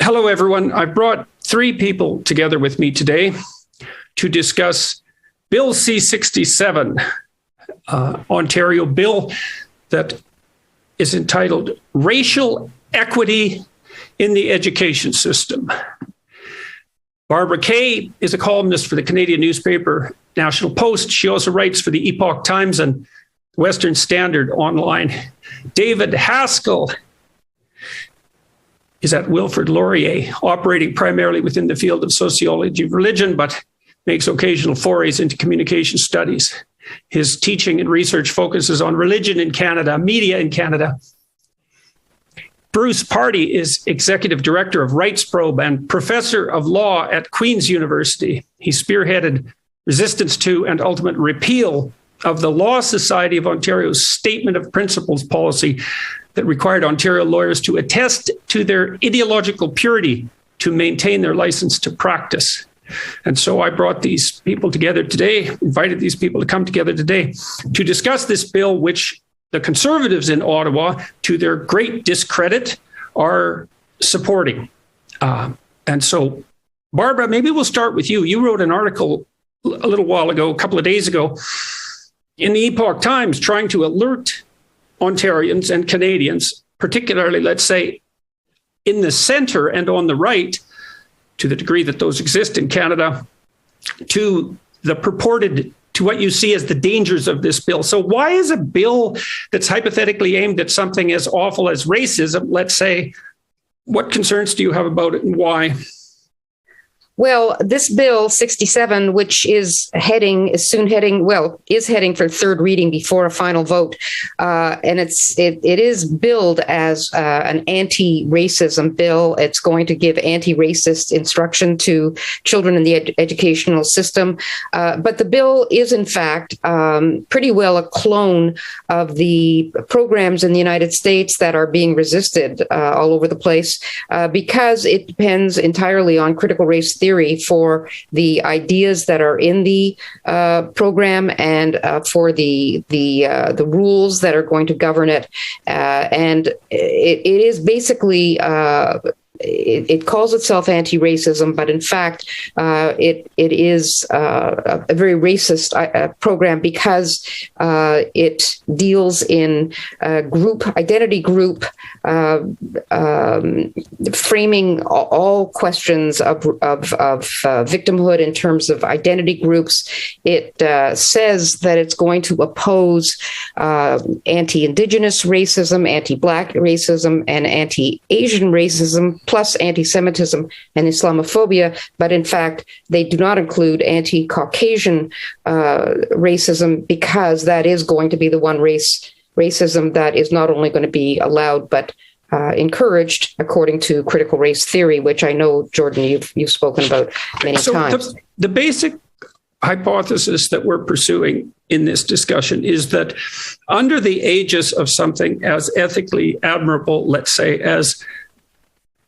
Hello, everyone. I've brought three people together with me today to discuss Bill C-67, Ontario bill that is entitled Racial Equity in the Education System. Barbara Kay is a columnist for the Canadian newspaper National Post. She also writes for the Epoch Times and Western Standard online. David Haskell is at Wilfrid Laurier, operating primarily within the field of sociology of religion, but makes occasional forays into communication studies. His teaching and research focuses on religion in Canada, media in Canada. Bruce Pardy is executive director of Rights Probe and professor of law at Queen's University. He spearheaded resistance to and ultimate repeal of the Law Society of Ontario's Statement of Principles policy that required Ontario lawyers to attest to their ideological purity to maintain their license to practice. And so I brought these people together today, invited these people to come together today to discuss this bill, which the Conservatives in Ottawa, to their great discredit, are supporting. And so, Barbara, maybe we'll start with you. You wrote an article a little while ago, a couple of days ago, in the Epoch Times, trying to alert Ontarians and Canadians, particularly, let's say, in the centre and on the right, to the degree that those exist in Canada, to what you see as the dangers of this bill. So why is a bill that's hypothetically aimed at something as awful as racism, let's say, what concerns do you have about it and why? Well, this bill 67, which is heading for third reading before a final vote, and it is billed as an anti-racism bill. It's going to give anti-racist instruction to children in the educational system, but the bill is in fact pretty well a clone of the programs in the United States that are being resisted all over the place because it depends entirely on critical race theory for the ideas that are in the program and for the rules that are going to govern it. And it is basically it calls itself anti-racism, but in fact, it is a very racist program because it deals in identity group, framing all questions of victimhood in terms of identity groups. It says that it's going to oppose anti-Indigenous racism, anti-Black racism, and anti-Asian racism, plus anti-Semitism and Islamophobia, but in fact, they do not include anti-Caucasian racism because that is going to be the one racism that is not only going to be allowed, but encouraged according to critical race theory, which I know, Jordan, you've spoken about many times. The basic hypothesis that we're pursuing in this discussion is that under the aegis of something as ethically admirable, let's say, as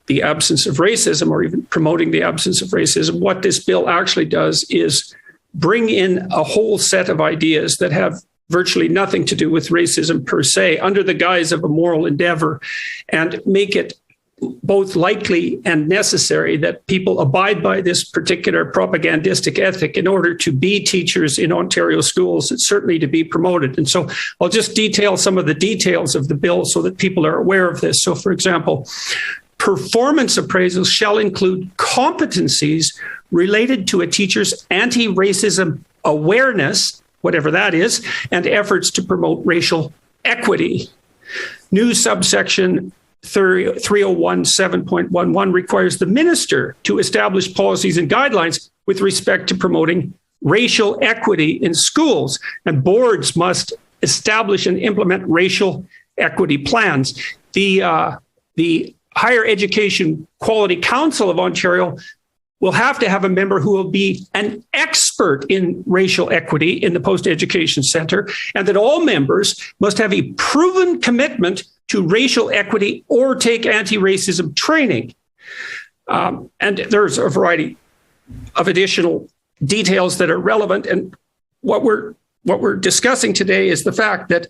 the absence of racism, or even promoting the absence of racism, what this bill actually does is bring in a whole set of ideas that have virtually nothing to do with racism per se, under the guise of a moral endeavor, and make it both likely and necessary that people abide by this particular propagandistic ethic in order to be teachers in Ontario schools, and certainly to be promoted. And so I'll just detail some of the details of the bill so that people are aware of this. So, for example, performance appraisals shall include competencies related to a teacher's anti-racism awareness, whatever that is, and efforts to promote racial equity. New subsection 301.7.11 requires the minister to establish policies and guidelines with respect to promoting racial equity in schools, and boards must establish and implement racial equity plans. The Higher Education Quality Council of Ontario will have to have a member who will be an expert in racial equity in the post-education center, and that all members must have a proven commitment to racial equity or take anti-racism training. And there's a variety of additional details that are relevant. And what we're discussing today is the fact that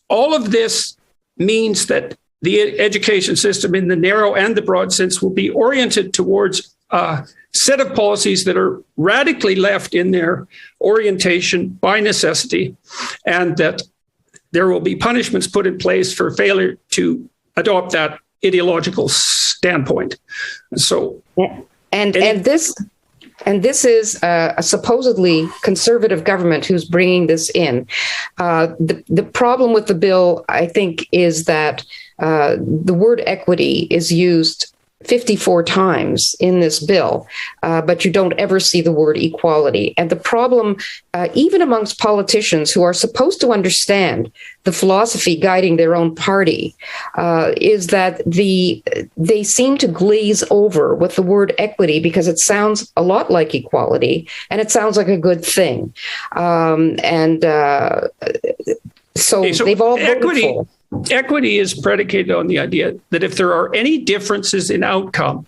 all of this means that the education system in the narrow and the broad sense will be oriented towards a set of policies that are radically left in their orientation by necessity, and that there will be punishments put in place for failure to adopt that ideological standpoint. So, and this is a supposedly conservative government who's bringing this in. The problem with the bill, I think, is that the word equity is used 54 times in this bill, but you don't ever see the word equality. And the problem, even amongst politicians who are supposed to understand the philosophy guiding their own party, is that they seem to glaze over with the word equity because it sounds a lot like equality and it sounds like a good thing. So they've all voted for. Equity is predicated on the idea that if there are any differences in outcome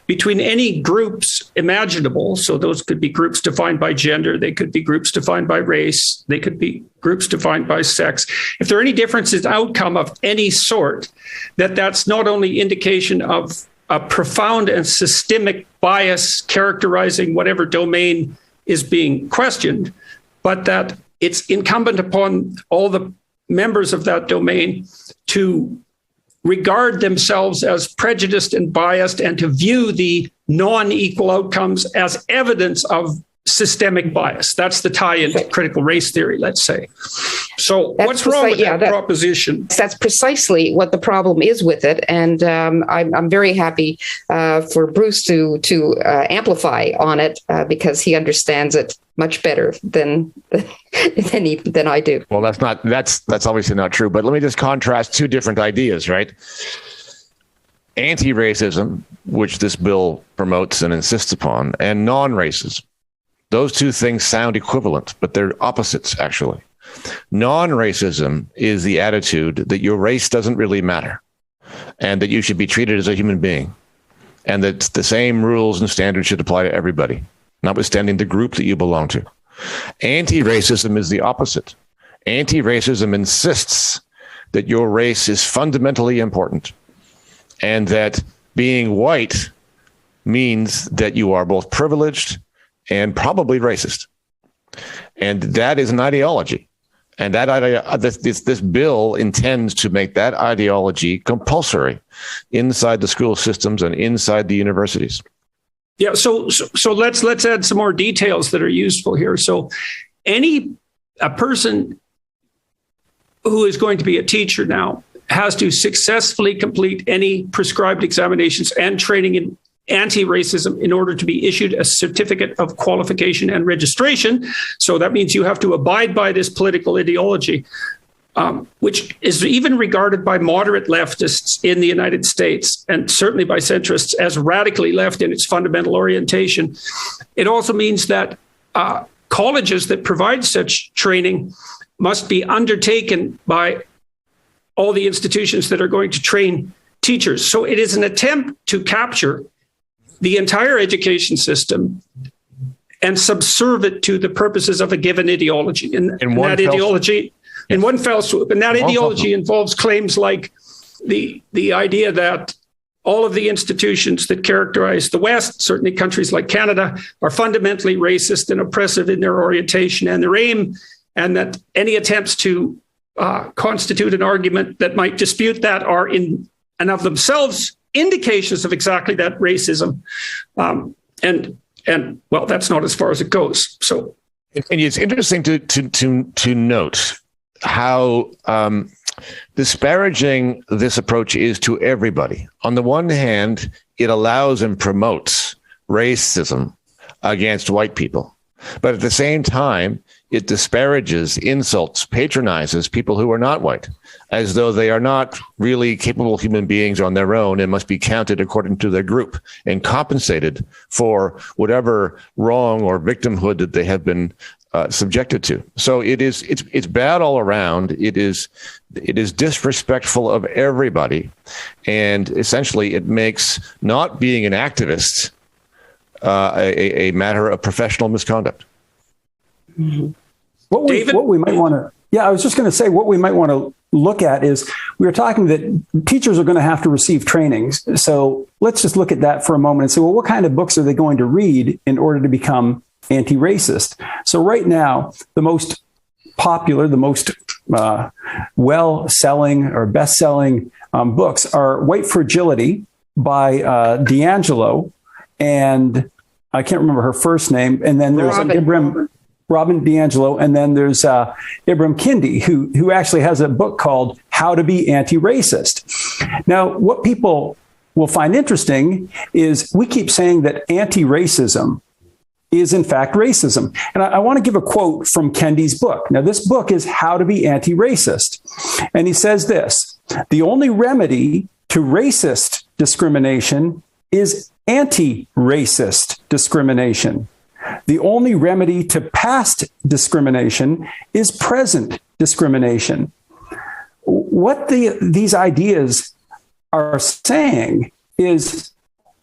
between any groups imaginable, so those could be groups defined by gender, they could be groups defined by race, they could be groups defined by sex. If there are any differences in outcome of any sort, that's not only indication of a profound and systemic bias characterizing whatever domain is being questioned, but that it's incumbent upon all the members of that domain to regard themselves as prejudiced and biased and to view the non-equal outcomes as evidence of systemic bias. That's the tie into critical race theory, let's say. So what's wrong with that proposition? That's precisely what the problem is with it. And I'm very happy for Bruce to amplify on it because he understands it much better than I do. Well, that's obviously not true. But let me just contrast two different ideas, right? Anti-racism, which this bill promotes and insists upon, and non-racism. Those two things sound equivalent, but they're opposites, actually. Non-racism is the attitude that your race doesn't really matter and that you should be treated as a human being and that the same rules and standards should apply to everybody, notwithstanding the group that you belong to. Anti-racism is the opposite. Anti-racism insists that your race is fundamentally important and that being white means that you are both privileged and probably racist. And that is an ideology. And this bill intends to make that ideology compulsory inside the school systems and inside the universities. Yeah, so let's add some more details that are useful here. So a person who is going to be a teacher now has to successfully complete any prescribed examinations and training in anti-racism in order to be issued a certificate of qualification and registration. So that means you have to abide by this political ideology, which is even regarded by moderate leftists in the United States and certainly by centrists as radically left in its fundamental orientation. It also means that colleges that provide such training must be undertaken by all the institutions that are going to train teachers. So it is an attempt to capture the entire education system and subserve it to the purposes of a given ideology. In that ideology, in one fell swoop. And that ideology involves claims like the idea that all of the institutions that characterize the West, certainly countries like Canada, are fundamentally racist and oppressive in their orientation and their aim, and that any attempts to constitute an argument that might dispute that are in and of themselves indications of exactly that racism. And well, that's not as far as it goes. So, and it's interesting to note how disparaging this approach is to everybody. On the one hand, it allows and promotes racism against white people. But at the same time, it disparages, insults, patronizes people who are not white, as though they are not really capable human beings on their own and must be counted according to their group and compensated for whatever wrong or victimhood that they have been subjected to. So it's bad all around. It is disrespectful of everybody, and essentially it makes not being an activist a matter of professional misconduct. Mm-hmm. What we might want to, I was just going to say, what we might want to look at is we were talking that teachers are going to have to receive trainings. So let's just look at that for a moment and say, well, what kind of books are they going to read in order to become anti-racist? So right now, the most popular, the most well-selling or best-selling books are White Fragility by D'Angelo, and I can't remember her first name. And then there's Robin D'Angelo, and then there's Ibram Kendi, who actually has a book called How to Be Anti-Racist. Now, what people will find interesting is we keep saying that anti-racism is in fact racism. And I want to give a quote from Kendi's book. Now, this book is How to Be Anti-Racist. And he says this: the only remedy to racist discrimination is anti-racist discrimination. The only remedy to past discrimination is present discrimination. What these ideas are saying is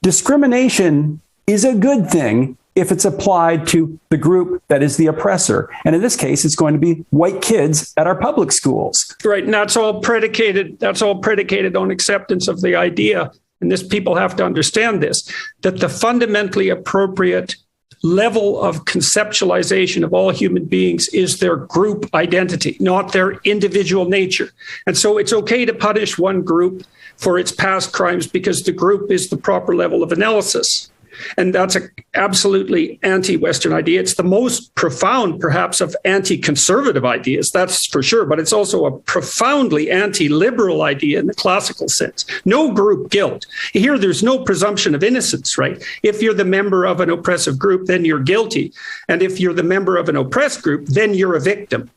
discrimination is a good thing if it's applied to the group that is the oppressor. And in this case, it's going to be white kids at our public schools. Right. And that's all predicated on acceptance of the idea. And people have to understand this, that the fundamentally appropriate level of conceptualization of all human beings is their group identity, not their individual nature. And so it's okay to punish one group for its past crimes because the group is the proper level of analysis. And that's an absolutely anti-Western idea. It's the most profound, perhaps, of anti-conservative ideas, that's for sure. But it's also a profoundly anti-liberal idea in the classical sense. No group guilt. Here, there's no presumption of innocence, right? If you're the member of an oppressive group, then you're guilty. And if you're the member of an oppressed group, then you're a victim.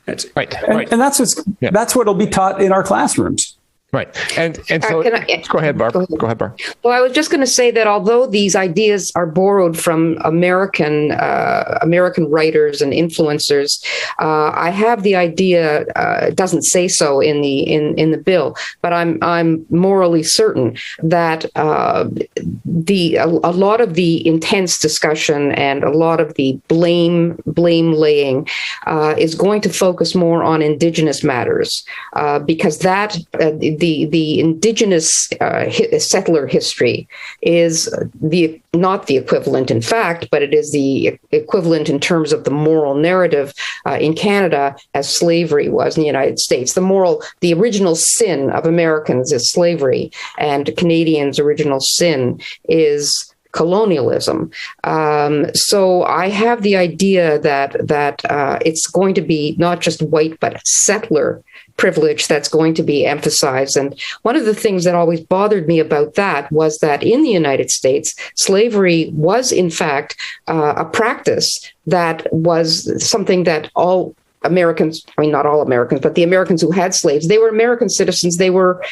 That's right. And that's what'll be taught in our classrooms. Right. And so go ahead, Barb. Go ahead, Barb. Well, I was just going to say that although these ideas are borrowed from American writers and influencers, I have the idea, it doesn't say so in the bill, but I'm morally certain that a lot of the intense discussion and a lot of the blame laying is going to focus more on Indigenous matters, because that the Indigenous settler history is not the equivalent in fact, but it is the equivalent in terms of the moral narrative in Canada as slavery was in the United States. The original sin of Americans is slavery, and Canadians' original sin is colonialism. So I have the idea that it's going to be not just white, but settler privilege that's going to be emphasized. And one of the things that always bothered me about that was that in the United States, slavery was in fact a practice that was something that all Americans, I mean, not all Americans, but the Americans who had slaves, they were American citizens. They were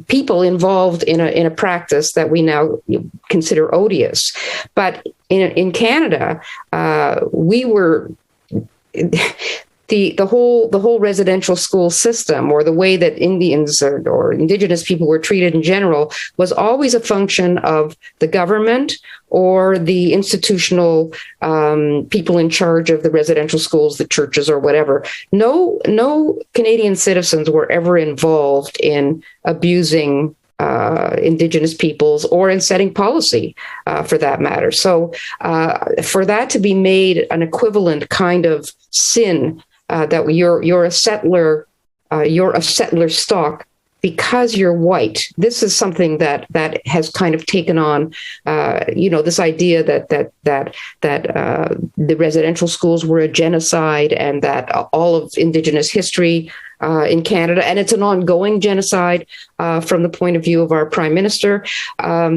people involved in a practice that we now consider odious. But in Canada, we were the whole residential school system, or the way that Indians or Indigenous people were treated in general, was always a function of the government or the institutional people in charge of the residential schools, the churches, or whatever. No Canadian citizens were ever involved in abusing Indigenous peoples or in setting policy, for that matter. So for that to be made an equivalent kind of sin, that you're a settler stock because you're white. This is something that has kind of taken on, this idea that the residential schools were a genocide, and that all of Indigenous history in Canada, and it's an ongoing genocide from the point of view of our Prime Minister.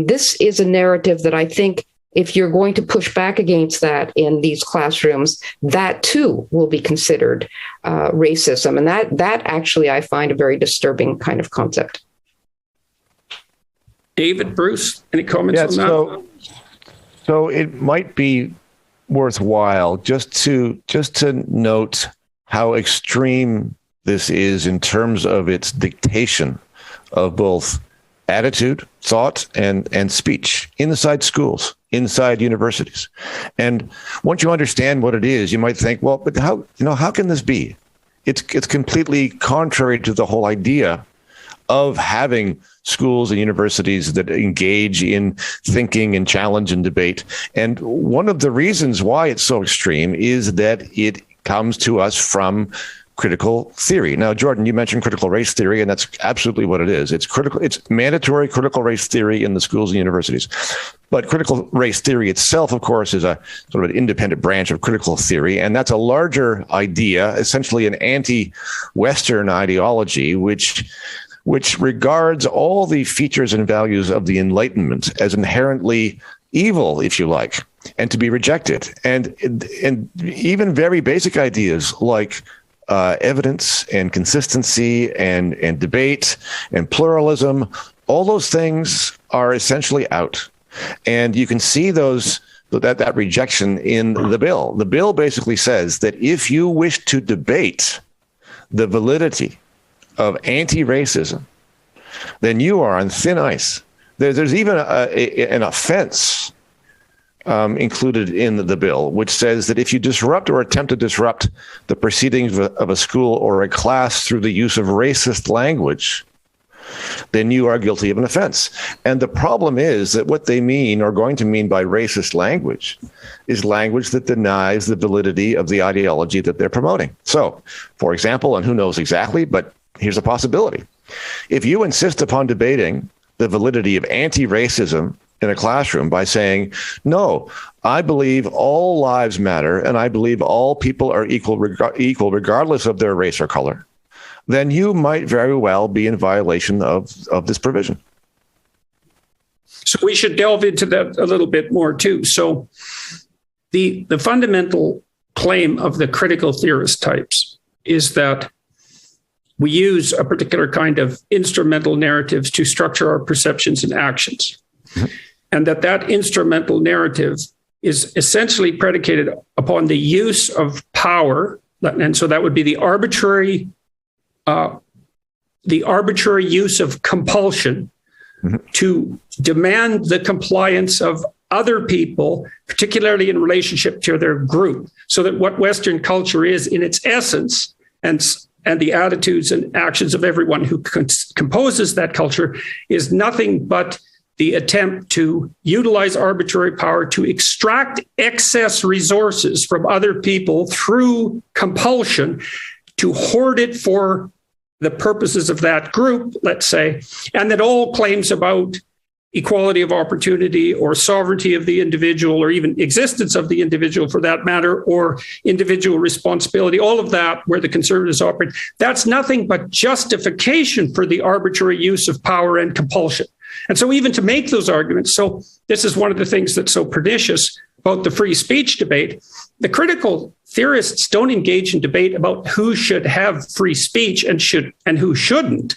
This is a narrative that I think, if you're going to push back against that in these classrooms, that too will be considered racism. And that actually I find a very disturbing kind of concept. David, Bruce, any comments on that? So it might be worthwhile just to note how extreme this is in terms of its dictation of both attitude, thought, and speech inside schools, inside universities. And once you understand what it is, you might think, well, but how can this be? It's completely contrary to the whole idea of having schools and universities that engage in thinking and challenge and debate. And one of the reasons why it's so extreme is that it comes to us from critical theory. Now, Jordan, you mentioned critical race theory, and that's absolutely what it is. It's mandatory critical race theory in the schools and universities. But critical race theory itself, of course, is a sort of an independent branch of critical theory. And that's a larger idea, essentially an anti-Western ideology, which regards all the features and values of the Enlightenment as inherently evil, if you like, and to be rejected. And even very basic ideas like evidence and consistency and debate and pluralism, all those things are essentially out. And you can see that rejection in the bill. The bill basically says that if you wish to debate the validity of anti-racism, then you are on thin ice. There's even an offense included in the bill, which says that if you disrupt or attempt to disrupt the proceedings of a school or a class through the use of racist language, then you are guilty of an offense. And the problem is that what they mean or going to mean by racist language is language that denies the validity of the ideology that they're promoting. So, for example, and who knows exactly, but here's a possibility. If you insist upon debating the validity of anti-racism in a classroom by saying, no, I believe all lives matter and I believe all people are equal regardless of their race or color, then you might very well be in violation of this provision. So we should delve into that a little bit more too. So the fundamental claim of the critical theorist types is that we use a particular kind of instrumental narratives to structure our perceptions and actions. Mm-hmm. And that instrumental narrative is essentially predicated upon the use of power. And so that would be the arbitrary use of compulsion mm-hmm. to demand the compliance of other people, particularly in relationship to their group. So that what Western culture is in its essence and the attitudes and actions of everyone who composes that culture is nothing but the attempt to utilize arbitrary power to extract excess resources from other people through compulsion, to hoard it for the purposes of that group, let's say, and that all claims about equality of opportunity or sovereignty of the individual, or even existence of the individual for that matter, or individual responsibility, all of that where the conservatives operate, that's nothing but justification for the arbitrary use of power and compulsion. And so even to make those arguments, so this is one of the things that's so pernicious about the free speech debate. The critical theorists don't engage in debate about who should have free speech and who shouldn't.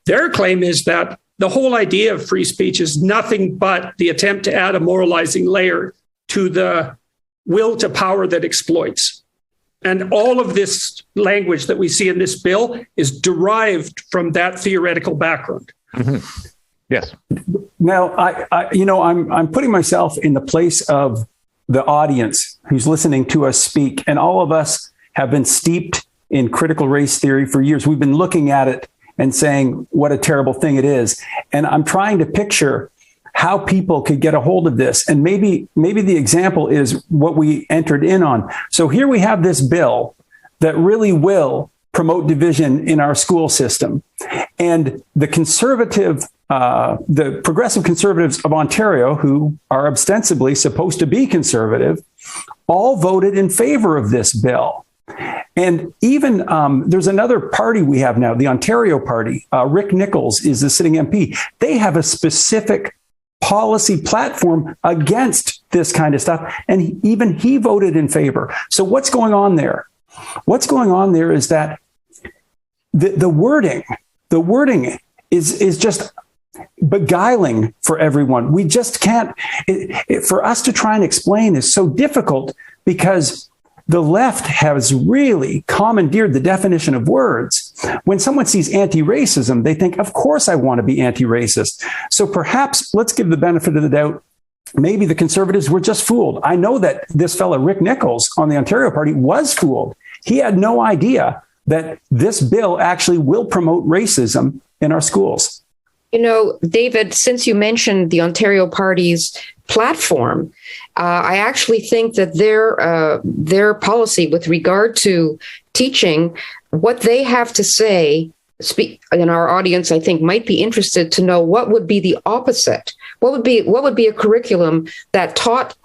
Their claim is that the whole idea of free speech is nothing but the attempt to add a moralizing layer to the will to power that exploits. And all of this language that we see in this bill is derived from that theoretical background. Mm-hmm. Yes. Now, I'm putting myself in the place of the audience who's listening to us speak, and all of us have been steeped in critical race theory for years. We've been looking at it and saying what a terrible thing it is. And I'm trying to picture how people could get a hold of this. And maybe the example is what we entered in on. So here we have this bill that really will promote division in our school system. And the progressive conservatives of Ontario, who are ostensibly supposed to be conservative, all voted in favor of this bill. And even there's another party we have now, the Ontario Party. Rick Nichols is the sitting MP. They have a specific policy platform against this kind of stuff. And even he voted in favor. So what's going on there? What's going on there is that the wording is just beguiling for everyone. We just can't, for us to try and explain is so difficult because the left has really commandeered the definition of words. When someone sees anti-racism, they think, of course I want to be anti-racist. So perhaps let's give the benefit of the doubt. Maybe the conservatives were just fooled. I know that this fellow, Rick Nichols on the Ontario Party, was fooled. He had no idea that this bill actually will promote racism in our schools. You know, David, since you mentioned the Ontario Party's platform, I actually think that their policy with regard to teaching, what they have to say, and our audience, I think, might be interested to know what would be the opposite. What would be a curriculum that taught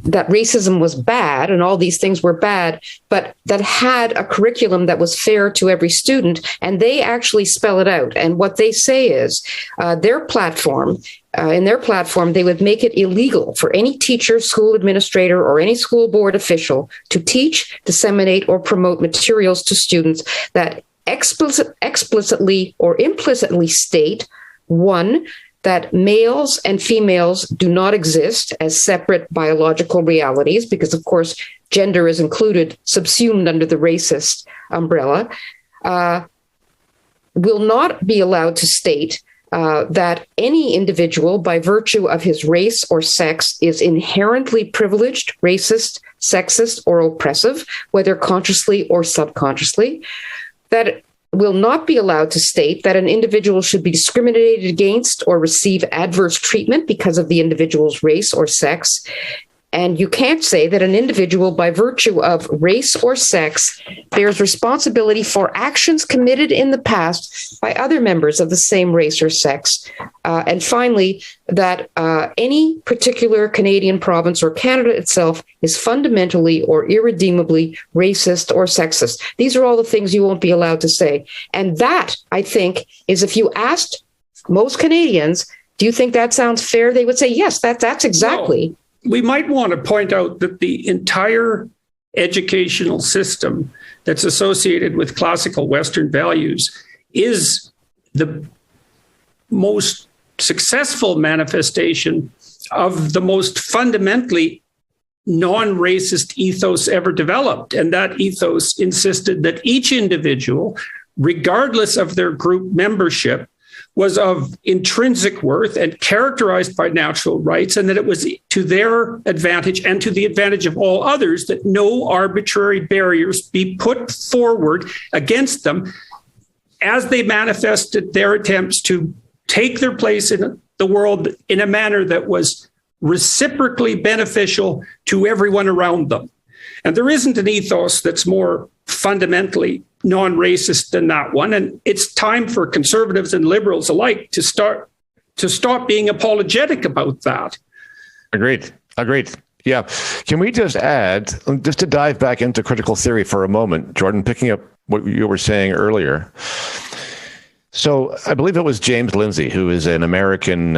that racism was bad and all these things were bad, but that had a curriculum that was fair to every student, and they actually spell it out. And what they say is in their platform, they would make it illegal for any teacher, school administrator, or any school board official to teach, disseminate, or promote materials to students that explicitly or implicitly state, one, that males and females do not exist as separate biological realities, because, of course, gender is included, subsumed under the racist umbrella, will not be allowed to state that any individual, by virtue of his race or sex, is inherently privileged, racist, sexist, or oppressive, whether consciously or subconsciously, that will not be allowed to state that an individual should be discriminated against or receive adverse treatment because of the individual's race or sex. And you can't say that an individual, by virtue of race or sex, bears responsibility for actions committed in the past by other members of the same race or sex. And finally, that any particular Canadian province or Canada itself is fundamentally or irredeemably racist or sexist. These are all the things you won't be allowed to say. And that, I think, is, if you asked most Canadians, do you think that sounds fair? They would say, yes, that's exactly. No. We might want to point out that the entire educational system that's associated with classical Western values is the most successful manifestation of the most fundamentally non-racist ethos ever developed. And that ethos insisted that each individual, regardless of their group membership, was of intrinsic worth and characterized by natural rights, and that it was to their advantage and to the advantage of all others that no arbitrary barriers be put forward against them as they manifested their attempts to take their place in the world in a manner that was reciprocally beneficial to everyone around them. And there isn't an ethos that's more fundamentally non-racist than that one. And it's time for conservatives and liberals alike to stop being apologetic about that. Agreed. Yeah. Can we just add, just to dive back into critical theory for a moment, Jordan, picking up what you were saying earlier. So I believe it was James Lindsay, who is an American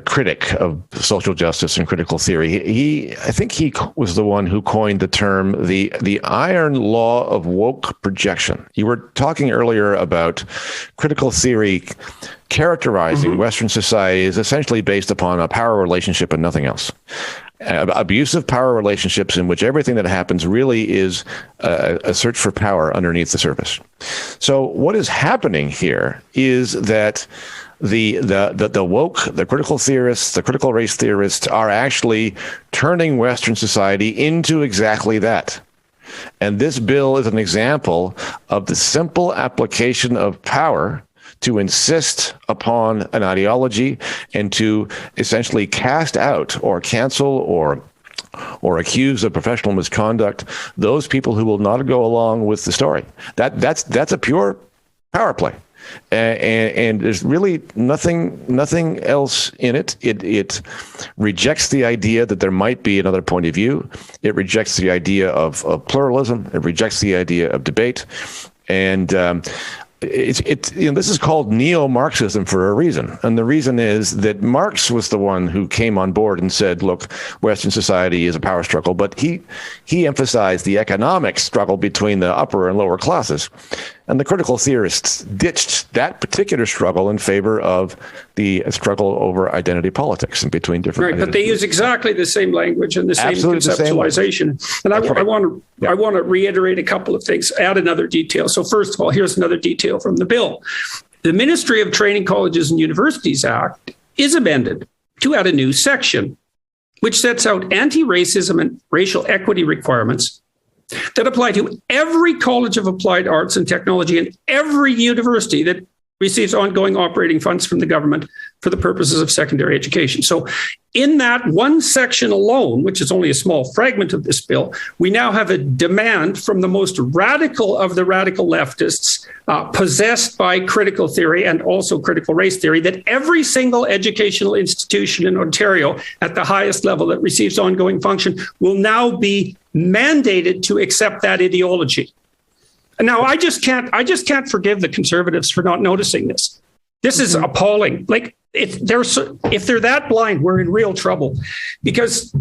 critic of social justice and critical theory. I think he was the one who coined the term the iron law of woke projection. You were talking earlier about critical theory characterizing Western society is essentially based upon a power relationship and nothing else. Abusive power relationships in which everything that happens really is a search for power underneath the surface. So what is happening here is that the woke, the critical theorists, the critical race theorists are actually turning Western society into exactly that. And this bill is an example of the simple application of power to insist upon an ideology and to essentially cast out or cancel or accuse of professional misconduct those people who will not go along with the story. That's a pure power play. And there's really nothing else in it. It rejects the idea that there might be another point of view. It rejects the idea of pluralism. It rejects the idea of debate. And this is called neo-Marxism for a reason. And the reason is that Marx was the one who came on board and said, look, Western society is a power struggle. But he emphasized the economic struggle between the upper and lower classes. And the critical theorists ditched that particular struggle in favor of the struggle over identity politics and between different. Right, but they use exactly the same language and the same conceptualization. And I want to reiterate a couple of things, add another detail. So first of all, here's another detail from the bill. The Ministry of Training Colleges and Universities Act is amended to add a new section, which sets out anti-racism and racial equity requirements that apply to every College of Applied Arts and Technology and every university that receives ongoing operating funds from the government for the purposes of secondary education. So in that one section alone, which is only a small fragment of this bill, we now have a demand from the most radical of the radical leftists, possessed by critical theory and also critical race theory, that every single educational institution in Ontario at the highest level that receives ongoing function will now be mandated to accept that ideology. Now, I just can't forgive the Conservatives for not noticing this. This is appalling. Like, if they're that blind, we're in real trouble, because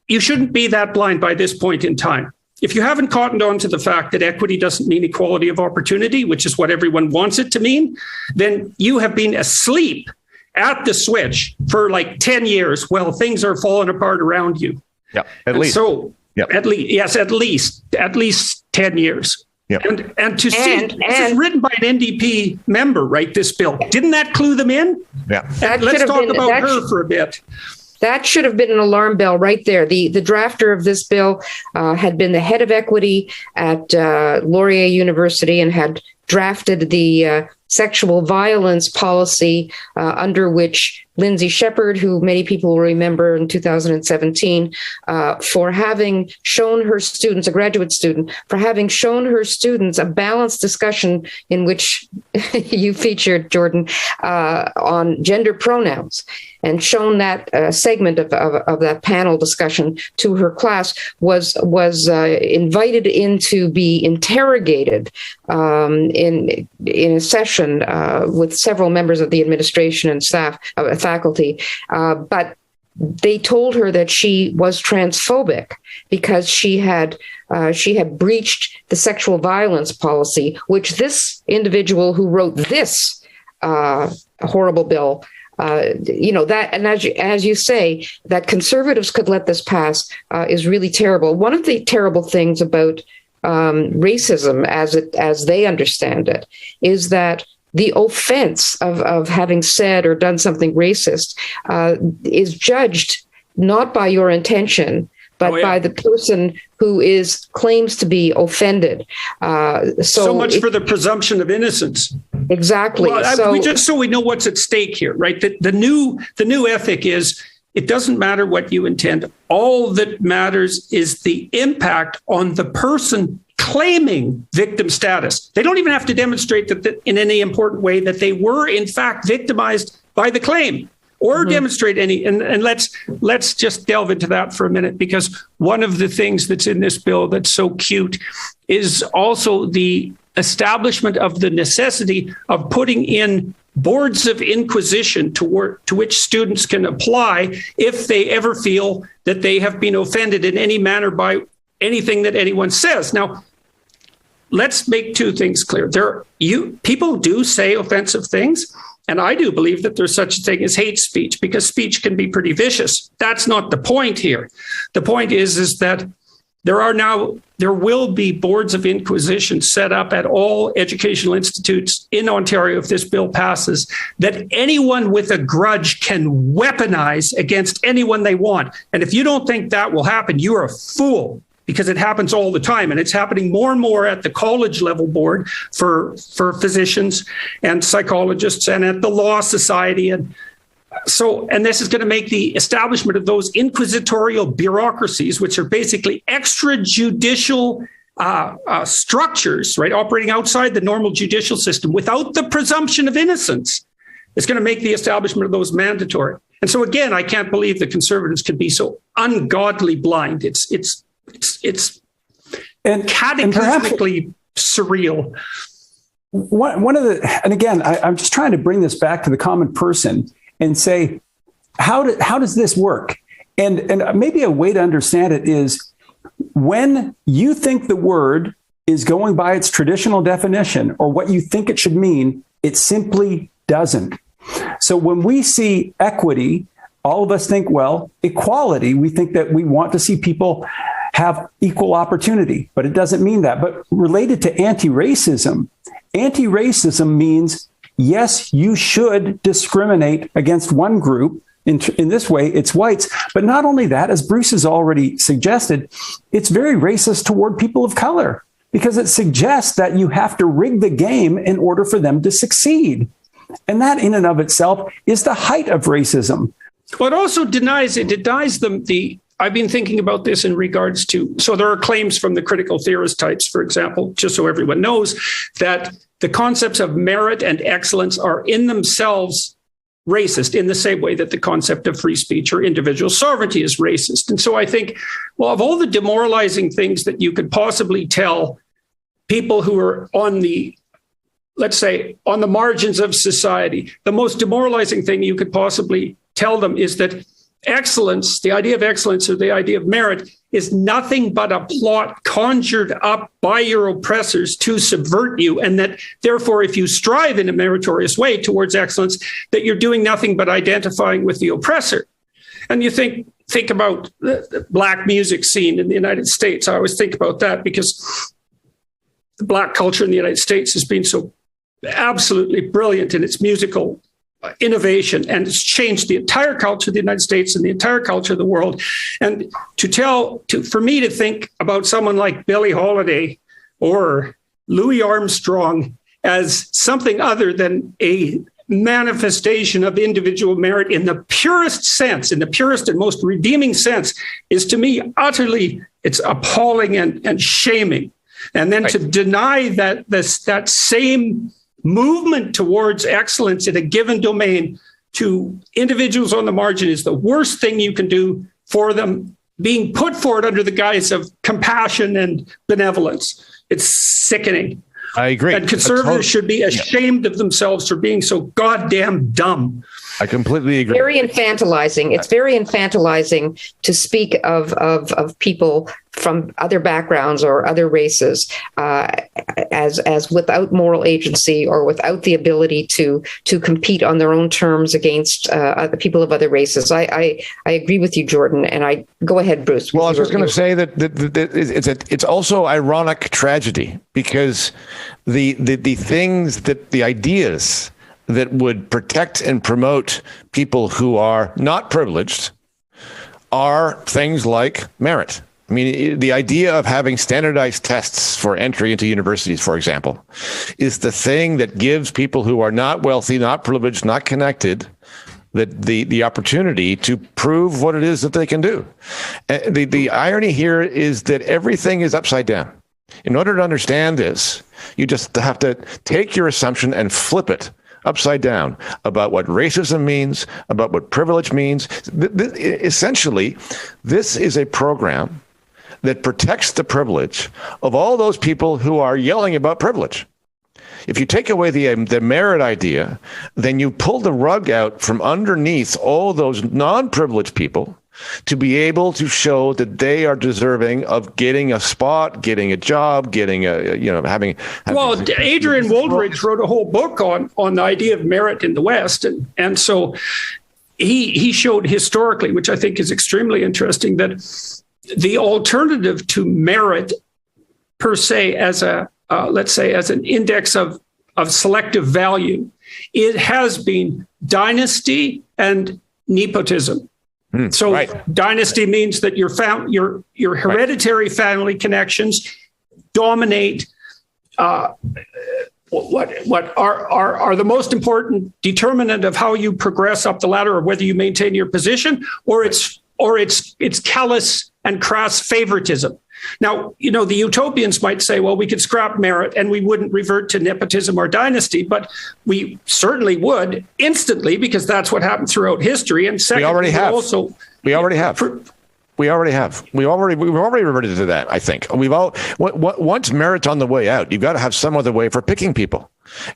you shouldn't be that blind by this point in time. If you haven't cottoned on to the fact that equity doesn't mean equality of opportunity, which is what everyone wants it to mean, then you have been asleep at the switch for like 10 years while things are falling apart around you. Yeah, at least. So, yeah. at least 10 years. Yep. And to see, this is written by an NDP member, right, this bill. Didn't that clue them in? Yeah. Let's talk about her for a bit. That should have been an alarm bell right there. The drafter of this bill had been the head of equity at Laurier University and had drafted the sexual violence policy under which Lindsay Shepherd, who many people will remember in 2017, for having shown her students, a graduate student, for having shown her students a balanced discussion in which you featured, Jordan, on gender pronouns, and shown that segment of that panel discussion to her class, was invited in to be interrogated in a session with several members of the administration and staff, faculty, but they told her that she was transphobic because she had breached the sexual violence policy, which this individual who wrote this horrible bill, that, and as you say, that Conservatives could let this pass is really terrible. One of the terrible things about racism, as they understand it, is that the offense of having said or done something racist is judged not by your intention, but by the person who claims to be offended. So much for the presumption of innocence. Exactly. Well, just so we know what's at stake here, right? The new ethic is, it doesn't matter what you intend. All that matters is the impact on the person claiming victim status. They don't even have to demonstrate that in any important way that they were in fact victimized by the claim, or demonstrate any. And let's just delve into that for a minute, because one of the things that's in this bill that's so cute is also the establishment of the necessity of putting in boards of inquisition to which students can apply if they ever feel that they have been offended in any manner by anything that anyone says. Now, let's make two things clear. People do say offensive things, and I do believe that there's such a thing as hate speech, because speech can be pretty vicious. That's not the point here. The point is that there will be boards of inquisition set up at all educational institutes in Ontario if this bill passes, that anyone with a grudge can weaponize against anyone they want. And if you don't think that will happen, you're a fool, because it happens all the time. And it's happening more and more at the college level board for physicians and psychologists, and at the Law Society. And this is going to make the establishment of those inquisitorial bureaucracies, which are basically extrajudicial structures, right, operating outside the normal judicial system without the presumption of innocence, it's going to make the establishment of those mandatory. And so, again, I can't believe the Conservatives can be so ungodly blind. It's cataclysmically surreal. One of and again, I'm just trying to bring this back to the common person and say, how does this work? And maybe a way to understand it is, when you think the word is going by its traditional definition or what you think it should mean, it simply doesn't. So when we see equity, all of us think, well, equality, we think that we want to see people have equal opportunity, but it doesn't mean that. But related to anti-racism means, yes, you should discriminate against one group In this way, it's whites. But not only that, as Bruce has already suggested, it's very racist toward people of color because it suggests that you have to rig the game in order for them to succeed. And that in and of itself is the height of racism. Well, it also denies them I've been thinking about this in regards to, so there are claims from the critical theorist types, for example, just so everyone knows, that the concepts of merit and excellence are in themselves racist in the same way that the concept of free speech or individual sovereignty is racist. And so I think, well, of all the demoralizing things that you could possibly tell people who are on the, let's say, on the margins of society, the most demoralizing thing you could possibly tell them is that excellence, the idea of excellence or the idea of merit, is nothing but a plot conjured up by your oppressors to subvert you. And that therefore, if you strive in a meritorious way towards excellence, that you're doing nothing but identifying with the oppressor. And you think about the Black music scene in the United States. I always think about that because the Black culture in the United States has been so absolutely brilliant in its musical innovation, and it's changed the entire culture of the United States and the entire culture of the world. And for me to think about someone like Billie Holiday or Louis Armstrong as something other than a manifestation of individual merit in the purest sense, in the purest and most redeeming sense, is to me it's appalling and shaming. And then to deny that same movement towards excellence in a given domain to individuals on the margin is the worst thing you can do for them, being put forward under the guise of compassion and benevolence. It's sickening. I agree. And conservatives should be ashamed of themselves for being so goddamn dumb. I completely agree. Very infantilizing. It's very infantilizing to speak of people from other backgrounds or other races as without moral agency or without the ability to compete on their own terms against the people of other races. I agree with you, Jordan. And I go ahead, Bruce. Well, I was just going to say that it's also ironic tragedy because the ideas that would protect and promote people who are not privileged are things like merit. I mean, the idea of having standardized tests for entry into universities, for example, is the thing that gives people who are not wealthy, not privileged, not connected, the opportunity to prove what it is that they can do. The irony here is that everything is upside down. In order to understand this, you just have to take your assumption and flip it upside down about what racism means, about what privilege means. Essentially, this is a program that protects the privilege of all those people who are yelling about privilege. If you take away the merit idea, then you pull the rug out from underneath all those non-privileged people to be able to show that they are deserving of getting a spot, getting a job, getting having. Well, Adrian Wooldridge wrote a whole book on the idea of merit in the West, and so he showed historically, which I think is extremely interesting, that the alternative to merit per se as let's say as an index of selective value, it has been dynasty and nepotism. So dynasty means that your hereditary family connections dominate what are the most important determinant of how you progress up the ladder, or whether you maintain your position, or it's callous and crass favoritism. Now, the utopians might say, well, we could scrap merit and we wouldn't revert to nepotism or dynasty, but we certainly would instantly, because that's what happened throughout history. And second, we already have. We've already reverted to that, I think. Once merit's on the way out, you've got to have some other way for picking people.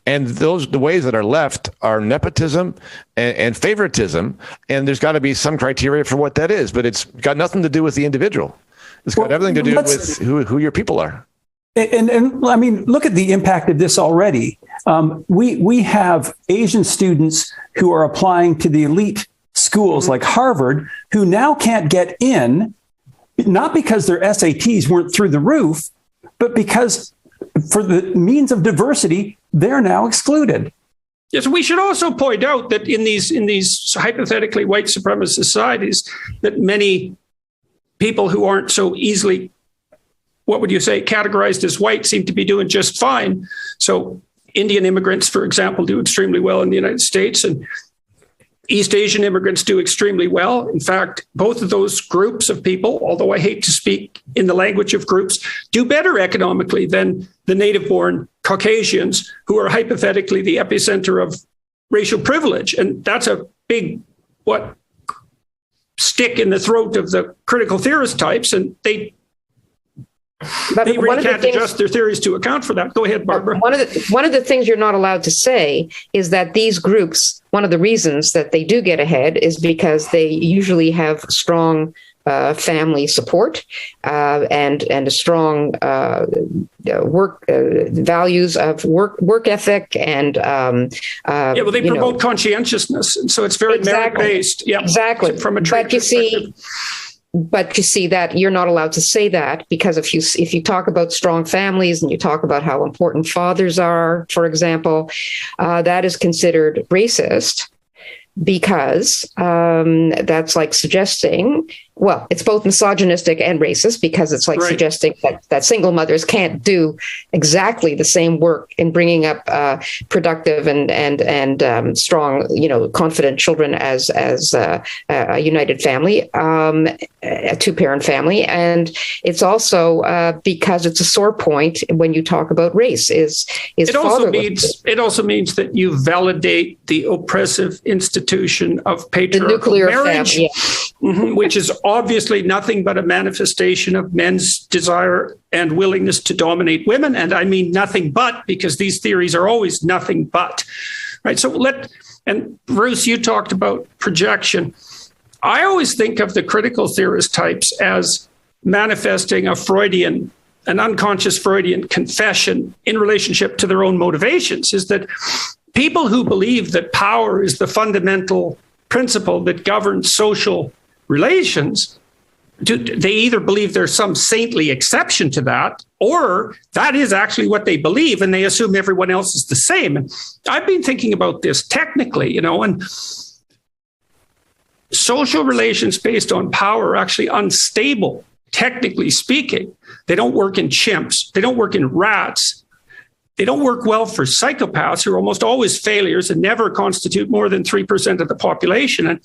And the ways that are left are nepotism and favoritism. And there's got to be some criteria for what that is, but it's got nothing to do with the individual. It's got everything to do with who your people are. And I mean, look at the impact of this already. We have Asian students who are applying to the elite schools like Harvard, who now can't get in, not because their SATs weren't through the roof, but because for the means of diversity, they're now excluded. Yes, we should also point out that in these hypothetically white supremacist societies, that many people who aren't so easily, what would you say, categorized as white seem to be doing just fine. So Indian immigrants, for example, do extremely well in the United States, and East Asian immigrants do extremely well. In fact, both of those groups of people, although I hate to speak in the language of groups, do better economically than the native-born Caucasians, who are hypothetically the epicenter of racial privilege. And that's a big, stick in the throat of the critical theorist types, and they really can't adjust their theories to account for that. Go ahead, Barbara. One of the things you're not allowed to say is that these groups, one of the reasons that they do get ahead is because they usually have strong family support and a strong work values of work ethic and they promote conscientiousness, and so it's very merit based. Yeah, exactly. From a trade perspective. But you see that you're not allowed to say that, because if you talk about strong families and you talk about how important fathers are, for example, that is considered racist, because that's like suggesting, well, it's both misogynistic and racist, because it's like suggesting that single mothers can't do exactly the same work in bringing up productive and strong, confident children as a united family, a two-parent family. And it's also because it's a sore point when you talk about race. It also means that you validate the oppressive institution of patriarchal marriage, family, which is obviously nothing but a manifestation of men's desire and willingness to dominate women. And I mean nothing but, because these theories are always nothing but, right? And Bruce, you talked about projection. I always think of the critical theorist types as manifesting an unconscious Freudian confession in relationship to their own motivations, is that people who believe that power is the fundamental principle that governs social relations, they either believe there's some saintly exception to that, or that is actually what they believe, and they assume everyone else is the same. And I've been thinking about this technically, and social relations based on power are actually unstable, technically speaking. They don't work in chimps. They don't work in rats. They don't work well for psychopaths, who are almost always failures and never constitute more than 3% of the population. And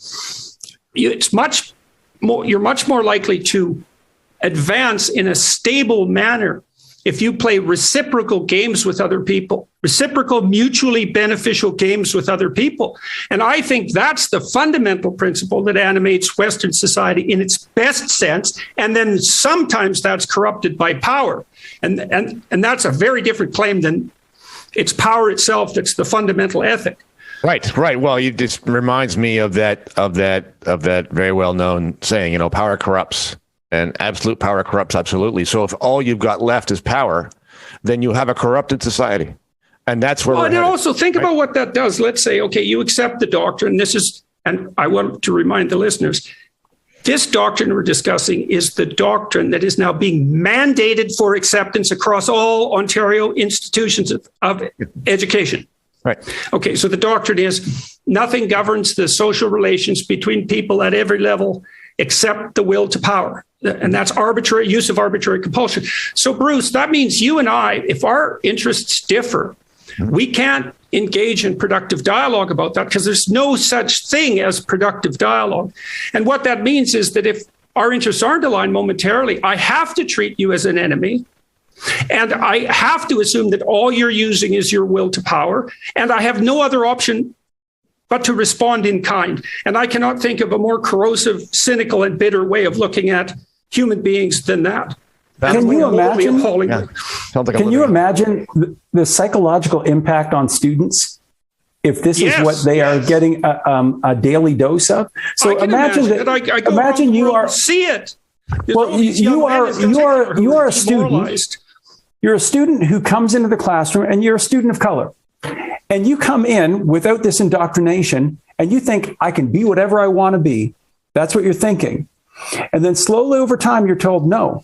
you're much more likely to advance in a stable manner if you play reciprocal games with other people, reciprocal, mutually beneficial games with other people. And I think that's the fundamental principle that animates Western society in its best sense. And then sometimes that's corrupted by power. And that's a very different claim than it's power itself that's the fundamental ethic. Right. Well, it just reminds me of that very well-known saying, power corrupts, and absolute power corrupts absolutely. So if all you've got left is power, then you have a corrupted society. And that's where we're headed. Also think about what that does. Let's say, okay, you accept the doctrine. And I want to remind the listeners, this doctrine we're discussing is the doctrine that is now being mandated for acceptance across all Ontario institutions of education. Right. Okay, so the doctrine is nothing governs the social relations between people at every level except the will to power. And that's arbitrary use of arbitrary compulsion. So, Bruce, that means you and I, if our interests differ, we can't engage in productive dialogue about that, because there's no such thing as productive dialogue. And what that means is that if our interests aren't aligned momentarily, I have to treat you as an enemy. And I have to assume that all you're using is your will to power. And I have no other option but to respond in kind. And I cannot think of a more corrosive, cynical, and bitter way of looking at human beings than that. Can you imagine the psychological impact on students if this is what they are getting a daily dose of? So imagine you are see it. Well, you are a student. You're a student who comes into the classroom, and you're a student of color. And you come in without this indoctrination, and you think, I can be whatever I want to be. That's what you're thinking. And then slowly over time, you're told, no,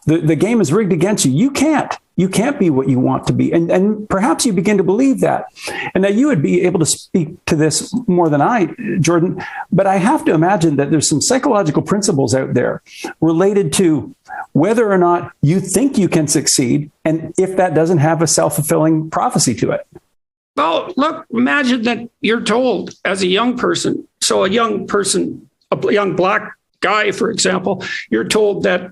the game is rigged against you. You can't. you can't be what you want to be. And perhaps you begin to believe that. And now you would be able to speak to this more than I, Jordan, but I have to imagine that there's some psychological principles out there related to whether or not you think you can succeed, and if that doesn't have a self-fulfilling prophecy to it. Well, look, imagine that you're told as a young person, so a young person, a young Black guy, for example, you're told that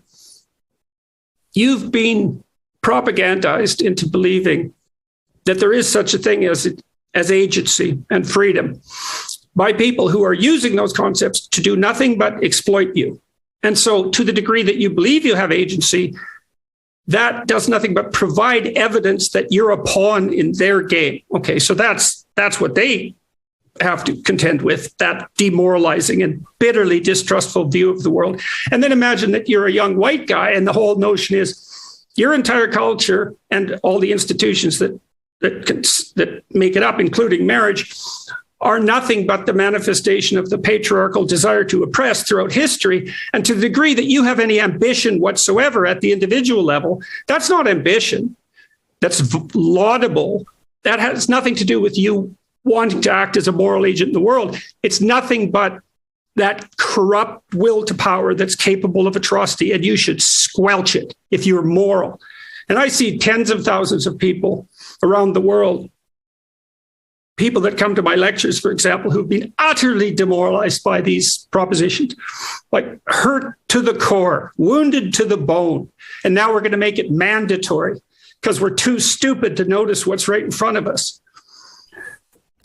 you've been propagandized into believing that there is such a thing as agency and freedom by people who are using those concepts to do nothing but exploit you. And so to the degree that you believe you have agency, that does nothing but provide evidence that you're a pawn in their game. Okay, so that's what they have to contend with, that demoralizing and bitterly distrustful view of the world. And then imagine that you're a young white guy, and the whole notion is your entire culture and all the institutions that make it up, including marriage, are nothing but the manifestation of the patriarchal desire to oppress throughout history. And to the degree that you have any ambition whatsoever at the individual level, that's not ambition. That's laudable. That has nothing to do with you wanting to act as a moral agent in the world. It's nothing but that corrupt will to power that's capable of atrocity, and you should squelch it if you're moral. And I see tens of thousands of people around the world, people that come to my lectures, for example, who've been utterly demoralized by these propositions, like hurt to the core, wounded to the bone. And now we're going to make it mandatory because we're too stupid to notice what's right in front of us.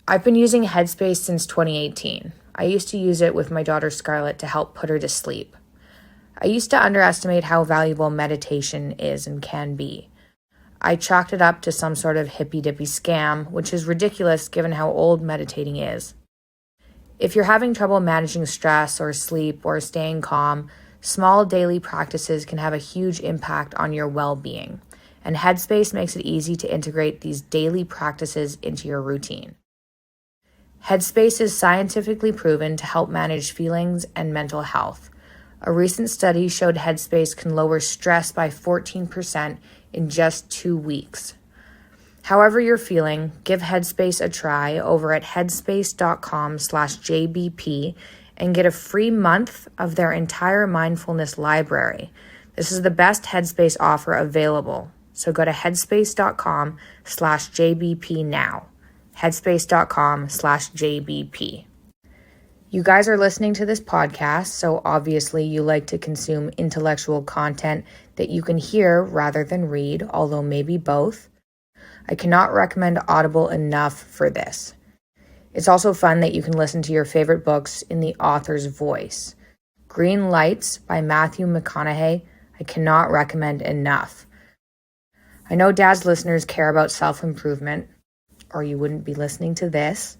I've been using Headspace since 2018. I used to use it with my daughter Scarlett to help put her to sleep. I used to underestimate how valuable meditation is and can be. I chalked it up to some sort of hippy-dippy scam, which is ridiculous given how old meditating is. If you're having trouble managing stress or sleep or staying calm, small daily practices can have a huge impact on your well-being, and Headspace makes it easy to integrate these daily practices into your routine. Headspace is scientifically proven to help manage feelings and mental health. A recent study showed Headspace can lower stress by 14% in just 2 weeks. However you're feeling, give Headspace a try over at headspace.com/JBP and get a free month of their entire mindfulness library. This is the best Headspace offer available. So go to headspace.com/JBP now. headspace.com/JBP. You guys are listening to this podcast, so obviously you like to consume intellectual content that you can hear rather than read, although maybe both. I cannot recommend Audible enough for this. It's also fun that you can listen to your favorite books in the author's voice. Green Lights by Matthew McConaughey, I cannot recommend enough. I know Dad's listeners care about self-improvement, or you wouldn't be listening to this.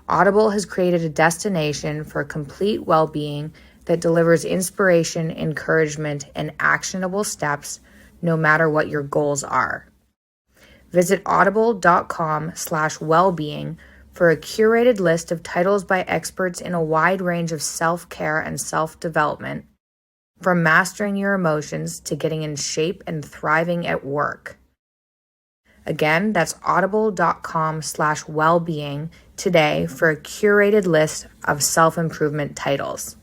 Audible has created a destination for complete well-being that delivers inspiration, encouragement, and actionable steps no matter what your goals are. Visit audible.com/wellbeing for a curated list of titles by experts in a wide range of self-care and self-development, from mastering your emotions to getting in shape and thriving at work. Again, that's audible.com/wellbeing today for a curated list of self-improvement titles.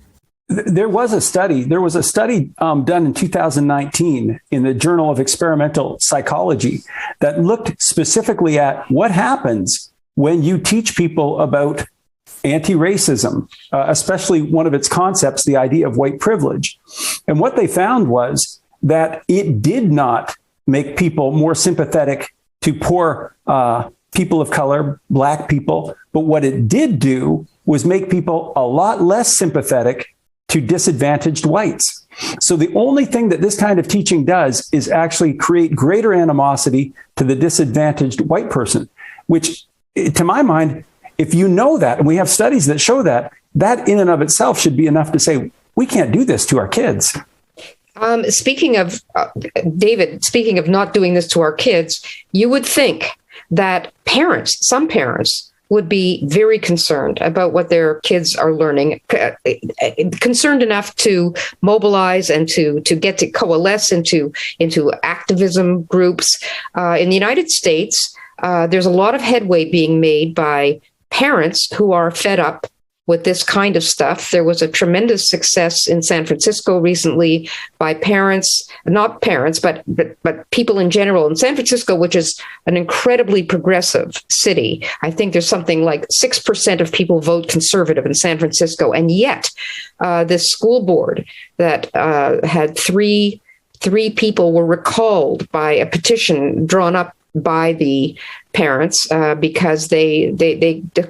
There was a study done in 2019 in the Journal of Experimental Psychology that looked specifically at what happens when you teach people about anti-racism, especially one of its concepts, the idea of white privilege. And what they found was that it did not make people more sympathetic to poor people of color, Black people. But what it did do was make people a lot less sympathetic to disadvantaged whites. So the only thing that this kind of teaching does is actually create greater animosity to the disadvantaged white person, which, to my mind, if you know that, and we have studies that show that, that in and of itself should be enough to say, we can't do this to our kids. Speaking of, David, speaking of not doing this to our kids, you would think that some parents would be very concerned about what their kids are learning, concerned enough to mobilize and to get to coalesce into activism groups. In the United States, there's a lot of headway being made by parents who are fed up with this kind of stuff. There was a tremendous success in San Francisco recently by parents, not parents, but people in general in San Francisco, which is an incredibly progressive city. I think there's something like 6% of people vote conservative in San Francisco. And yet this school board that had three people were recalled by a petition drawn up by the parents because they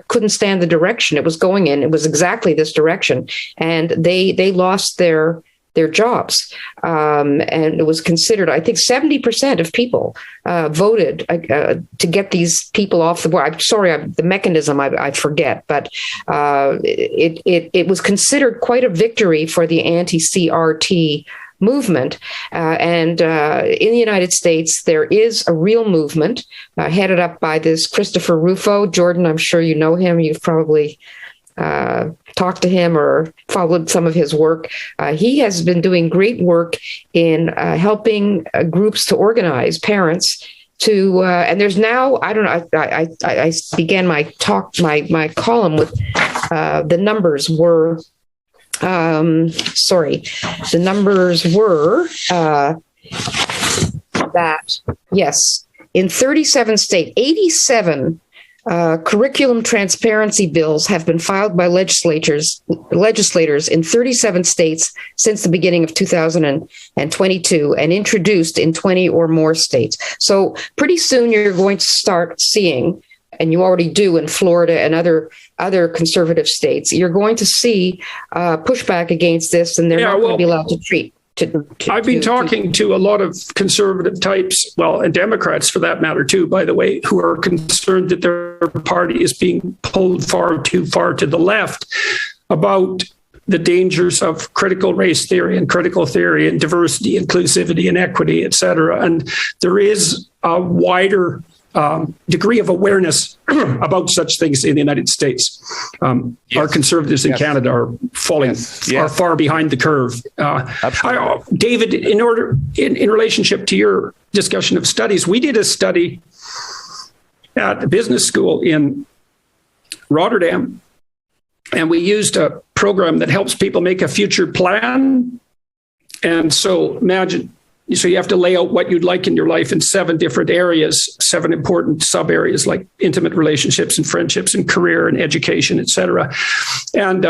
couldn't stand the direction it was going in. It was exactly this direction, and they lost their jobs. And it was considered, I think 70% of people voted to get these people off the board. I'm sorry, the mechanism I forget, but it was considered quite a victory for the anti-CRT movement. And in the United States, there is a real movement headed up by this Christopher Rufo. Jordan, I'm sure you know him. You've probably talked to him or followed some of his work. He has been doing great work in helping groups to organize parents to, and there's now, I don't know, I began my column with the numbers were, the numbers were that, yes, in 37 states, 87 curriculum transparency bills have been filed by legislators in 37 states since the beginning of 2022 and introduced in 20 or more states. So pretty soon you're going to start seeing, and you already do in Florida and other conservative states, you're going to see pushback against this, and they're not going to be allowed to treat. I've been talking to a lot of conservative types, well, and Democrats for that matter too, by the way, who are concerned that their party is being pulled far too far to the left about the dangers of critical race theory and critical theory and diversity, inclusivity, and equity, et cetera. And there is a wider degree of awareness about such things in the United States. Our conservatives in Canada are falling, are far behind the curve. David, in relationship to your discussion of studies, we did a study at the business school in Rotterdam, and we used a program that helps people make a future plan. And so imagine, so you have to lay out what you'd like in your life in 7 different areas, 7 important sub areas like intimate relationships and friendships and career and education, et cetera. And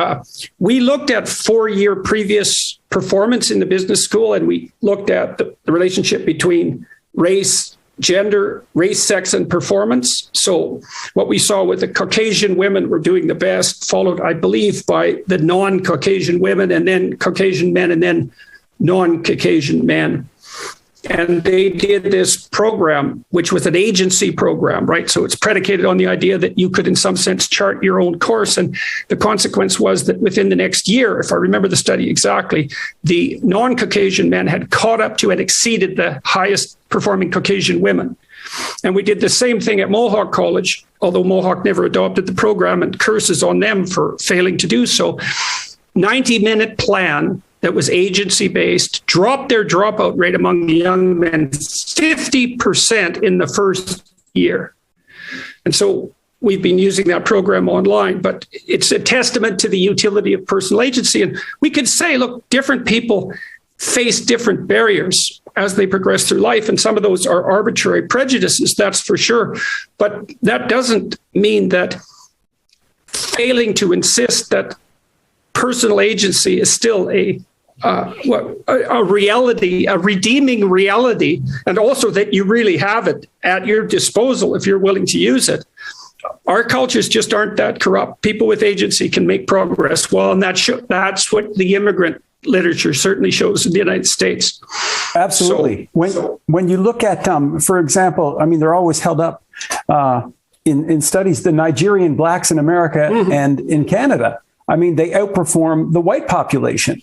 we looked at 4-year previous performance in the business school, and we looked at the relationship between race, gender, race, sex, and performance. So what we saw with the Caucasian women were doing the best, followed, I believe, by the non-Caucasian women, and then Caucasian men, and then non-Caucasian men. And they did this program, which was an agency program, right? So it's predicated on the idea that you could, in some sense, chart your own course. And the consequence was that within the next year, if I remember the study exactly, the non-Caucasian men had caught up to and exceeded the highest performing Caucasian women. And we did the same thing at Mohawk College, although Mohawk never adopted the program, and curses on them for failing to do so. 90-minute plan that was agency-based, dropped their dropout rate among the young men 50% in the first year. And so we've been using that program online, but it's a testament to the utility of personal agency. And we could say, look, different people face different barriers as they progress through life, and some of those are arbitrary prejudices, that's for sure. But that doesn't mean that failing to insist that personal agency is still a reality, a redeeming reality, and also that you really have it at your disposal if you're willing to use it. Our cultures just aren't that corrupt. People with agency can make progress. Well, and that's what the immigrant literature certainly shows in the United States. Absolutely. When you look at, for example, I mean, they're always held up in studies, the Nigerian blacks in America and in Canada. I mean, they outperform the white population.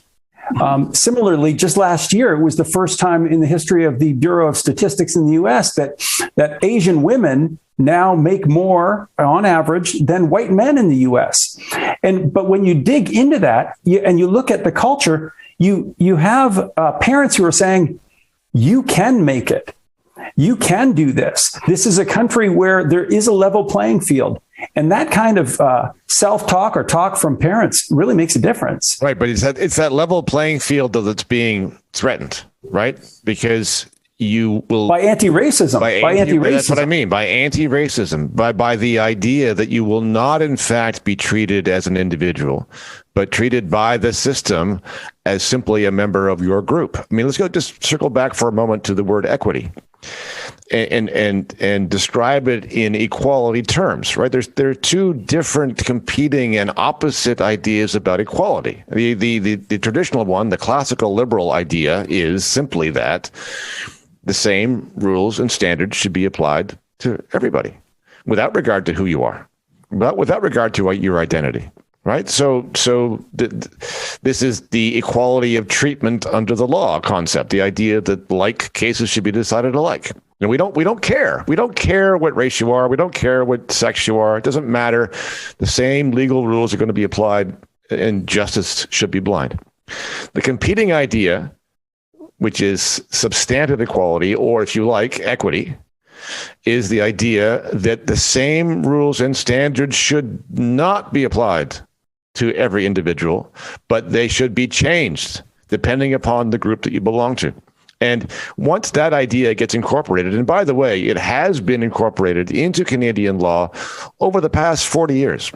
Similarly, just last year, it was the first time in the history of the Bureau of Statistics in the U.S. that Asian women now make more on average than white men in the U.S. But when you dig into that and you look at the culture, you have parents who are saying, you can make it. You can do this. This is a country where there is a level playing field. And that kind of self-talk or talk from parents really makes a difference. Right. But it's that level playing field that's being threatened, right? Because you will by anti-racism. That's what I mean. By anti-racism, by the idea that you will not, in fact, be treated as an individual, but treated by the system as simply a member of your group. I mean, let's just circle back for a moment to the word equity and describe it in equality terms, right? There are two different competing and opposite ideas about equality. The traditional one, the classical liberal idea, is simply that the same rules and standards should be applied to everybody without regard to who you are, but without regard to your identity. Right. So this is the equality of treatment under the law concept, the idea that like cases should be decided alike. And we don't care. We don't care what race you are. We don't care what sex you are. It doesn't matter. The same legal rules are going to be applied and justice should be blind. The competing idea, which is substantive equality, or if you like, equity, is the idea that the same rules and standards should not be applied to every individual, but they should be changed depending upon the group that you belong to. And once that idea gets incorporated, and by the way, it has been incorporated into Canadian law over the past 40 years.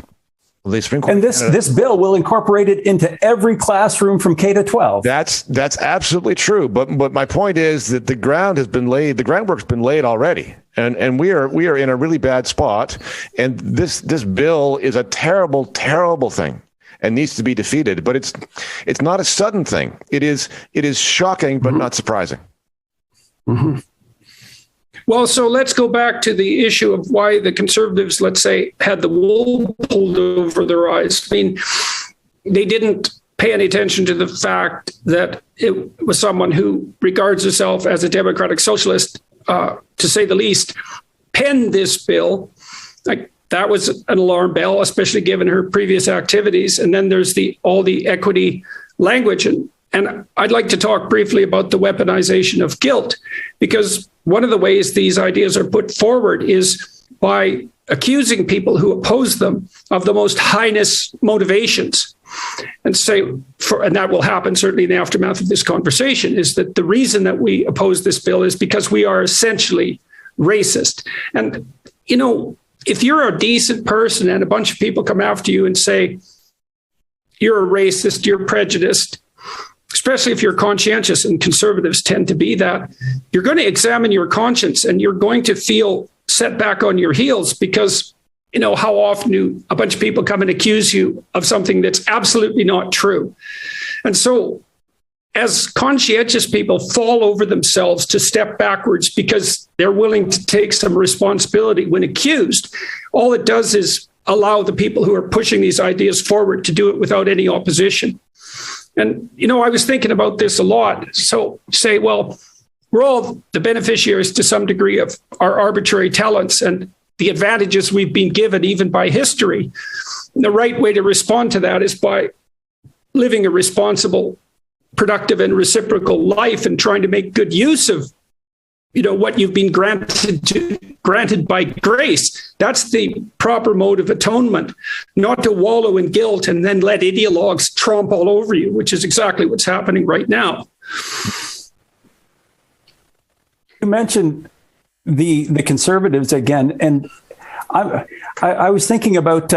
And this bill will incorporate it into every classroom from K to 12. That's absolutely true. But my point is that the groundwork's been laid already. And we are in a really bad spot. And this bill is a terrible, terrible thing and needs to be defeated. But it's not a sudden thing. It is shocking, but not surprising. Mm-hmm. Well, so let's go back to the issue of why the Conservatives, let's say, had the wool pulled over their eyes. I mean, they didn't pay any attention to the fact that it was someone who regards herself as a democratic socialist, to say the least, penned this bill. Like, that was an alarm bell, especially given her previous activities. And then there's all the equity language. And I'd like to talk briefly about the weaponization of guilt, because one of the ways these ideas are put forward is by accusing people who oppose them of the most heinous motivations. And and that will happen certainly in the aftermath of this conversation, is that the reason that we oppose this bill is because we are essentially racist. And, if you're a decent person and a bunch of people come after you and say, you're a racist, you're prejudiced, especially if you're conscientious, and Conservatives tend to be that, you're going to examine your conscience and you're going to feel set back on your heels because, how often do a bunch of people come and accuse you of something that's absolutely not true? And so as conscientious people fall over themselves to step backwards because they're willing to take some responsibility when accused, all it does is allow the people who are pushing these ideas forward to do it without any opposition. And, I was thinking about this a lot. So say, well, we're all the beneficiaries to some degree of our arbitrary talents and the advantages we've been given even by history. And the right way to respond to that is by living a responsible, productive and reciprocal life and trying to make good use of, what you've been granted by grace. That's the proper mode of atonement, not to wallow in guilt and then let ideologues tromp all over you, which is exactly what's happening right now. You mentioned the Conservatives again, and I was thinking about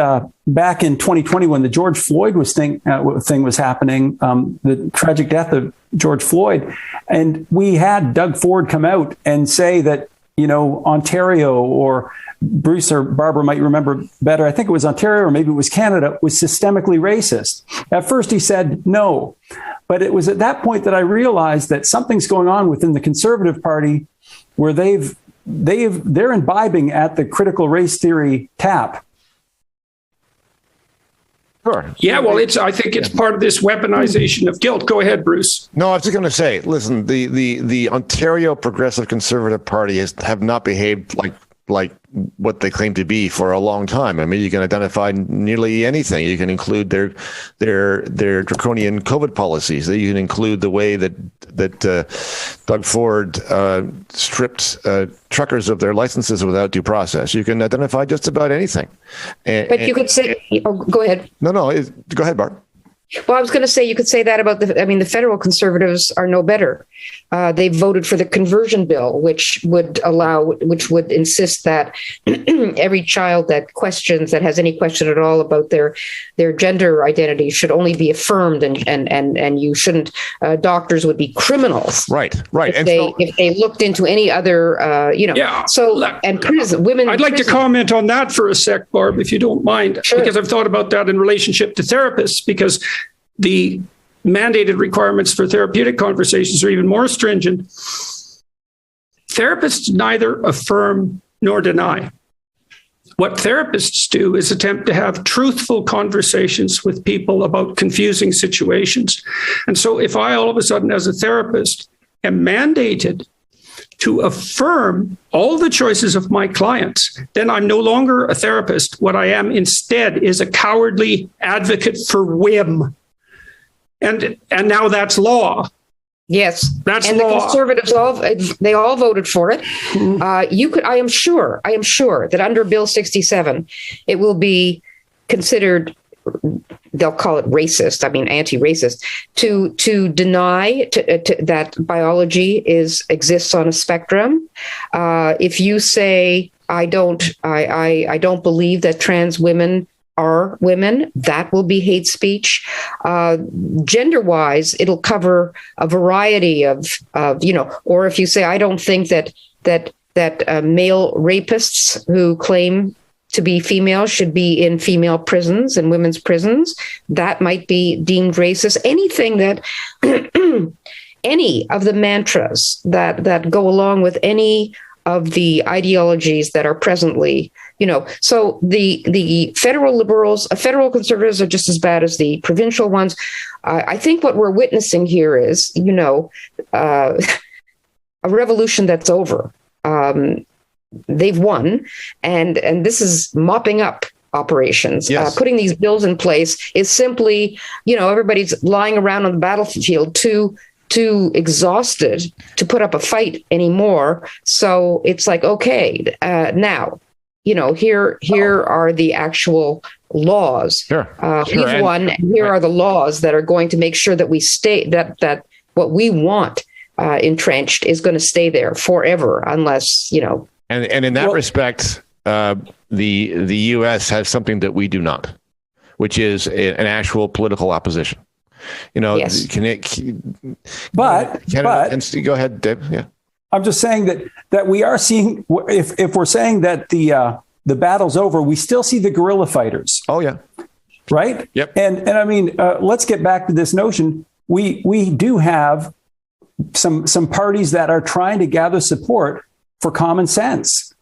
back in 2020 when the George Floyd thing was happening, the tragic death of George Floyd, and we had Doug Ford come out and say that Ontario, or Bruce or Barbara might remember better, I think it was Ontario or maybe it was Canada, was systemically racist. At first he said no, but it was at that point that I realized that something's going on within the Conservative Party where they're imbibing at the critical race theory tap. Sure. Yeah, well, I think it's part of this weaponization of guilt. Go ahead, Bruce. No, I was just going to say, listen, the Ontario Progressive Conservative Party have not behaved like what they claim to be for a long time. I mean, you can identify nearly anything. You can include their draconian COVID policies. You can include the way that Doug Ford stripped truckers of their licenses without due process. You can identify just about anything. But you could say, go ahead. No, go ahead, Bart. Well, I was going to say you could say that about the federal conservatives are no better. They voted for the conversion bill, which would insist that every child that has any question at all about their gender identity should only be affirmed, and you shouldn't. Doctors would be criminals, right? If they looked into any other, Yeah. So and women. I'd like to comment on that for a sec, Barb, if you don't mind, Sure. Because I've thought about that in relationship to therapists, because the mandated requirements for therapeutic conversations are even more stringent. Therapists neither affirm nor deny. What therapists do is attempt to have truthful conversations with people about confusing situations. And so if I all of a sudden, as a therapist, am mandated to affirm all the choices of my clients, then I'm no longer a therapist. What I am instead is a cowardly advocate for whim. And now that's law. Yes, That's and law. The conservatives all voted for it. Mm-hmm. I am sure that under Bill 67, it will be considered. They'll call it racist. I mean, anti-racist to deny that biology exists on a spectrum. If you say I don't believe that trans women are women, that will be hate speech. Gender-wise, it'll cover a variety of or if you say I don't think that male rapists who claim to be female should be in female prisons and women's prisons, that might be deemed racist. Anything that any of the mantras that go along with any of the ideologies that are presently, so the federal liberals, federal conservatives are just as bad as the provincial ones. I think what we're witnessing here is, a revolution that's over. They've won, and this is mopping up operations. Yes. Putting these bills in place is simply, everybody's lying around on the battlefield too exhausted to put up a fight anymore. So it's like, okay, now, here are the actual laws. Sure. We've won, and here are the laws that are going to make sure that we stay, that what we want entrenched is going to stay there forever, unless, And in that respect, the U.S. has something that we do not, which is an actual political opposition. Yes. But go ahead, Dave. Yeah. I'm just saying that we are seeing, if we're saying that the battle's over, we still see the guerrilla fighters. Oh yeah. Right. Yep. And I mean, let's get back to this notion. We do have some parties that are trying to gather support for common sense,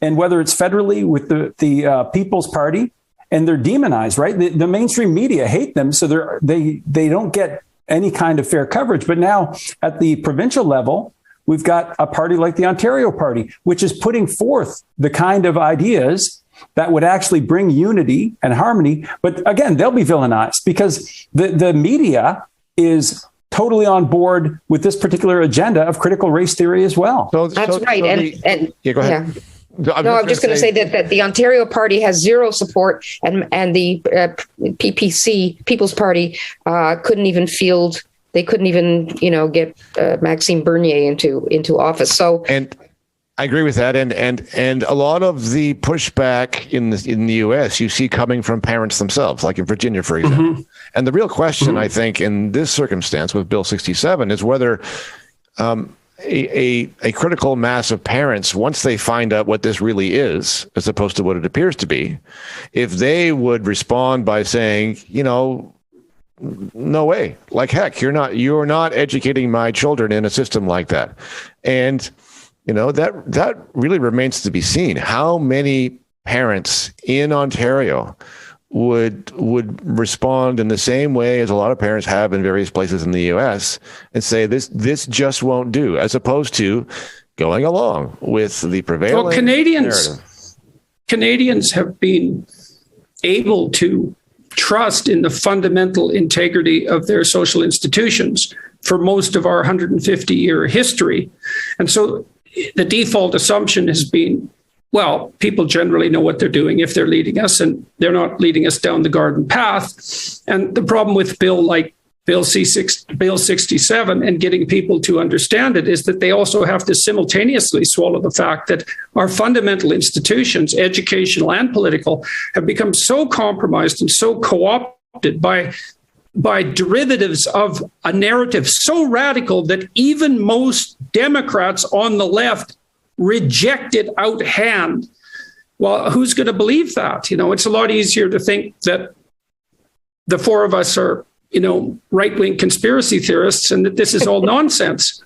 and whether it's federally with the People's Party, and they're demonized, right? The mainstream media hate them, so they don't get any kind of fair coverage. But now at the provincial level, we've got a party like the Ontario Party, which is putting forth the kind of ideas that would actually bring unity and harmony. But again, they'll be villainized because the media is totally on board with this particular agenda of critical race theory as well. That's right. And go ahead. Yeah. I'm just going to say that the Ontario Party has zero support, and the PPC, People's Party, couldn't even field. They couldn't even, get Maxime Bernier into office. So, and I agree with that, and a lot of the pushback in the U.S. you see coming from parents themselves, like in Virginia, for example. Mm-hmm. And the real question, I think, in this circumstance with Bill 67 is whether a critical mass of parents, once they find out what this really is, as opposed to what it appears to be, if they would respond by saying, no way, like heck, you're not educating my children in a system like that. And, that really remains to be seen. How many parents in Ontario would respond in the same way as a lot of parents have in various places in the U.S. and say this just won't do, as opposed to going along with the prevailing narrative. Canadians have been able to trust in the fundamental integrity of their social institutions for most of our 150-year history. And so the default assumption has been, well, people generally know what they're doing if they're leading us, and they're not leading us down the garden path. And the problem with Bill 67 and getting people to understand it is that they also have to simultaneously swallow the fact that our fundamental institutions, educational and political, have become so compromised and so co-opted by derivatives of a narrative so radical that even most Democrats on the left reject it out hand. Well, who's going to believe that? It's a lot easier to think that the four of us are, right-wing conspiracy theorists and that this is all nonsense.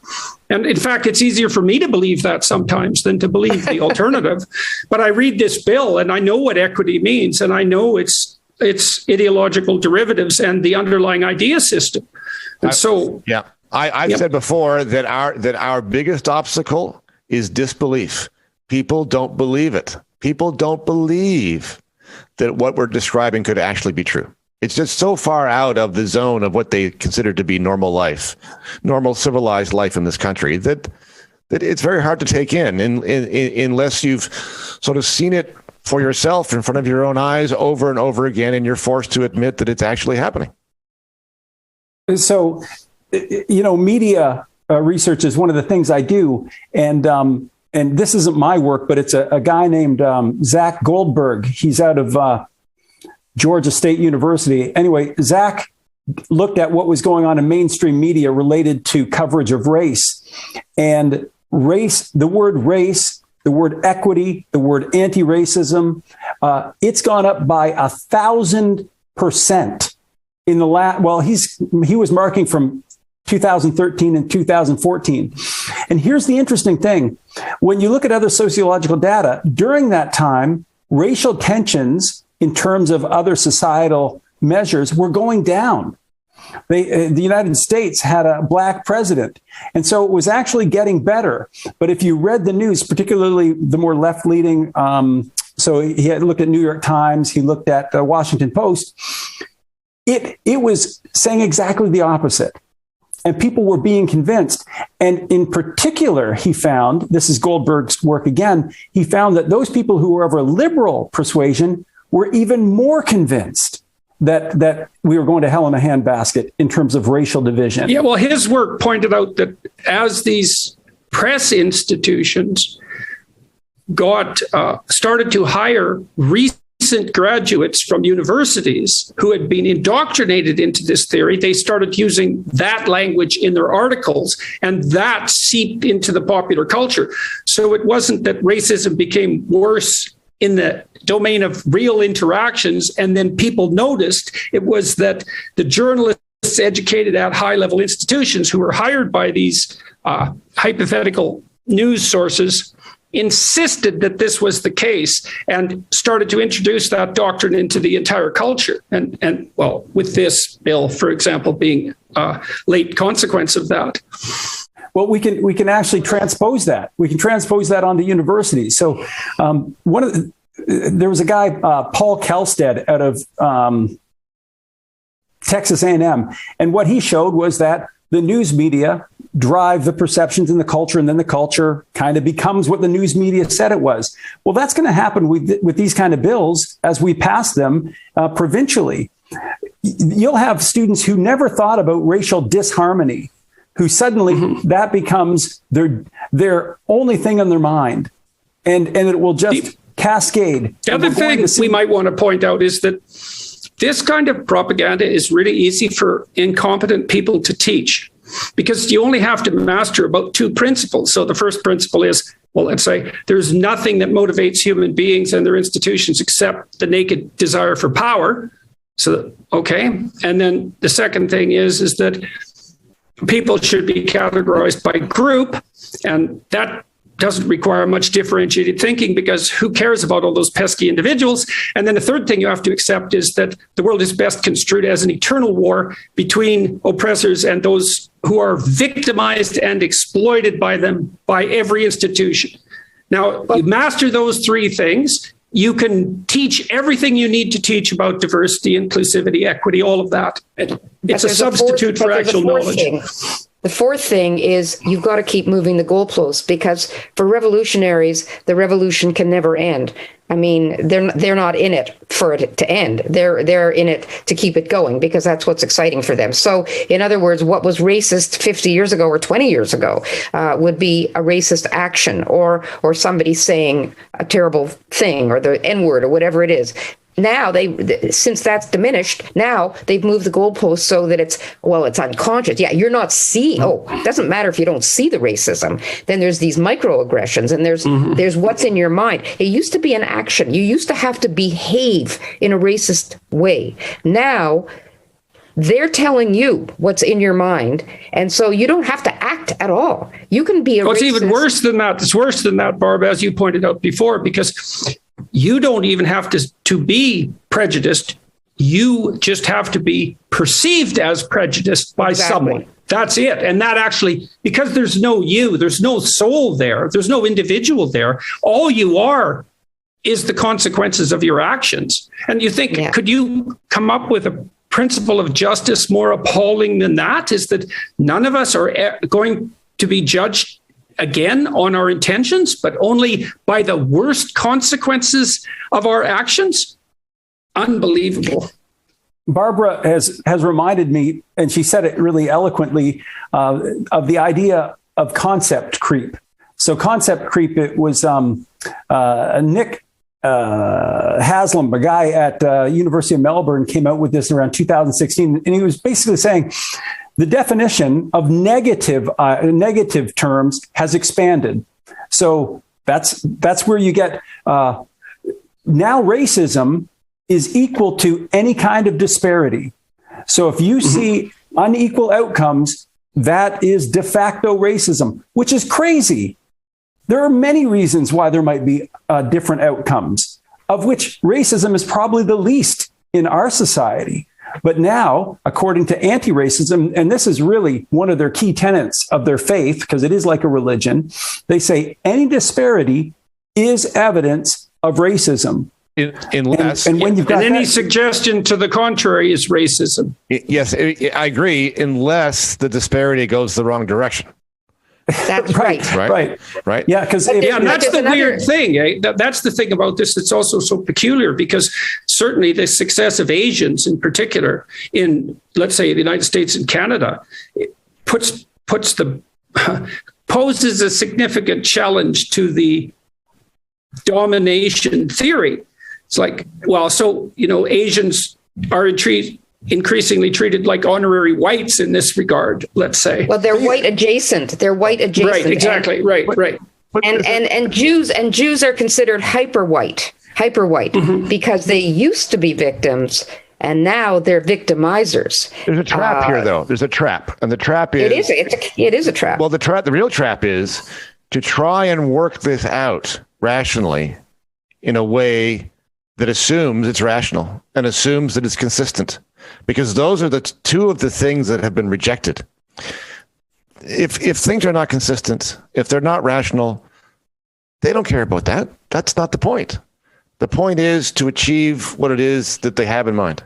And in fact, it's easier for me to believe that sometimes than to believe the alternative. But I read this bill and I know what equity means, and I know it's ideological derivatives and the underlying idea system. And so, I've said before that our biggest obstacle is disbelief. People don't believe it. People don't believe that what we're describing could actually be true. It's just so far out of the zone of what they consider to be normal life, normal civilized life in this country, that it's very hard to take in unless you've sort of seen it for yourself in front of your own eyes over and over again, and you're forced to admit that it's actually happening. So, media research is one of the things I do, and this isn't my work, but it's a guy named Zach Goldberg. He's out of Georgia State University. Anyway, Zach looked at what was going on in mainstream media related to coverage of race, and the word equity, the word anti-racism, it's gone up by 1,000% in the last. Well, he was marking from 2013 and 2014. And here's the interesting thing. When you look at other sociological data, during that time, racial tensions in terms of other societal measures were going down. The United States had a black president, and so it was actually getting better. But if you read the news, particularly the more left-leaning, so he had looked at New York Times, he looked at the Washington Post, it was saying exactly the opposite. And people were being convinced. And in particular, he found, this is Goldberg's work again, he found that those people who were of a liberal persuasion were even more convinced that we were going to hell in a handbasket in terms of racial division. Yeah, well, his work pointed out that as these press institutions started to hire recent graduates from universities who had been indoctrinated into this theory, they started using that language in their articles, and that seeped into the popular culture. So it wasn't that racism became worse in the domain of real interactions and then people noticed. It was that the journalists educated at high-level institutions who were hired by these hypothetical news sources insisted that this was the case and started to introduce that doctrine into the entire culture. And well, with this bill, for example, being a late consequence of that. Well, we can actually transpose that. We can transpose that onto universities. So there was a guy, Paul Kelstead, out of Texas A&M, and what he showed was that the news media drive the perceptions in the culture, and then the culture kind of becomes what the news media said it was. Well, that's going to happen with these kind of bills as we pass them provincially. You'll have students who never thought about racial disharmony, who suddenly that becomes their only thing on their mind, and it will just cascade. The other thing we might want to point out is that this kind of propaganda is really easy for incompetent people to teach, because you only have to master about two principles. So the first principle is, well, let's say there's nothing that motivates human beings and their institutions except the naked desire for power. So, okay. And then the second thing is that people should be categorized by group, and that doesn't require much differentiated thinking, because who cares about all those pesky individuals? And then the third thing you have to accept is that the world is best construed as an eternal war between oppressors and those who are victimized and exploited by them, by every institution. Now, you master those three things, you can teach everything you need to teach about diversity, inclusivity, equity, all of that. It's a substitute for actual knowledge. The fourth thing is you've got to keep moving the goalposts, because for revolutionaries, the revolution can never end. I mean, they're not in it for it to end. They're in it to keep it going, because that's what's exciting for them. So, in other words, what was racist 50 years ago or 20 years ago would be a racist action, or somebody saying a terrible thing, or the N-word, or whatever it is. Now since that's diminished, now they've moved the goalposts so that it's unconscious. Yeah, you're not seeing. Oh, it doesn't matter if you don't see the racism. Then there's these microaggressions, and there's what's in your mind. It used to be an action. You used to have to behave in a racist way. Now they're telling you what's in your mind, and so you don't have to act at all. You can be a racist. It's even worse than that. It's worse than that, Barb, as you pointed out before, because you don't even have to be prejudiced. You just have to be perceived as prejudiced by someone. That's it. And that actually, because there's no you, there's no soul there, there's no individual there. All you are is the consequences of your actions. And you think, could you come up with a principle of justice more appalling than that? Is that none of us are going to be judged again on our intentions, but only by the worst consequences of our actions? Unbelievable. Barbara has reminded me, and she said it really eloquently, of the idea of concept creep. So concept creep, it was Nick Haslam, a guy at University of Melbourne, came out with this around 2016, and he was basically saying the definition of negative terms has expanded. So that's where you get now racism is equal to any kind of disparity. So if you see unequal outcomes, that is de facto racism, which is crazy. There are many reasons why there might be different outcomes, of which racism is probably the least in our society. But now, according to anti-racism, and this is really one of their key tenets of their faith, because it is like a religion, they say any disparity is evidence of racism. Unless, and when you've got any suggestion to the contrary is racism. Yes, I agree, unless the disparity goes the wrong direction. That's right. Right. Yeah, because that's the weird thing. Eh? That's the thing about this that's also so peculiar, because certainly the success of Asians in particular in, let's say, the United States and Canada, poses a significant challenge to the domination theory. It's like, well, so, Asians are increasingly treated like honorary whites in this regard, let's say. Well, they're white adjacent. Right, exactly. Right. And Jews are considered hyper white, because they used to be victims and now they're victimizers. There's a trap here, though. There's a trap, and the trap is it is a trap. Well, the real trap is to try and work this out rationally in a way that assumes it's rational and assumes that it's consistent, because those are the two of the things that have been rejected. If things are not consistent, if they're not rational, they don't care about that. That's not the point. The point is to achieve what it is that they have in mind,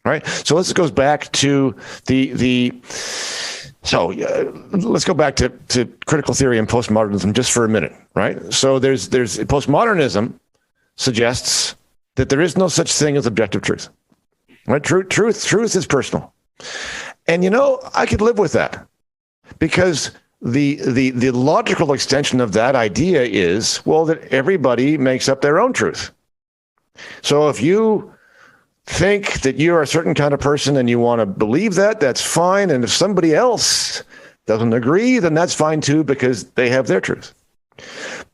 right? So let's go back to let's go back to critical theory and postmodernism just for a minute, right? So there's postmodernism suggests that there is no such thing as objective truth. Right? Truth is personal. And I could live with that, because the logical extension of that idea is, well, that everybody makes up their own truth. So if you think that you're a certain kind of person and you want to believe that, that's fine. And if somebody else doesn't agree, then that's fine too, because they have their truth.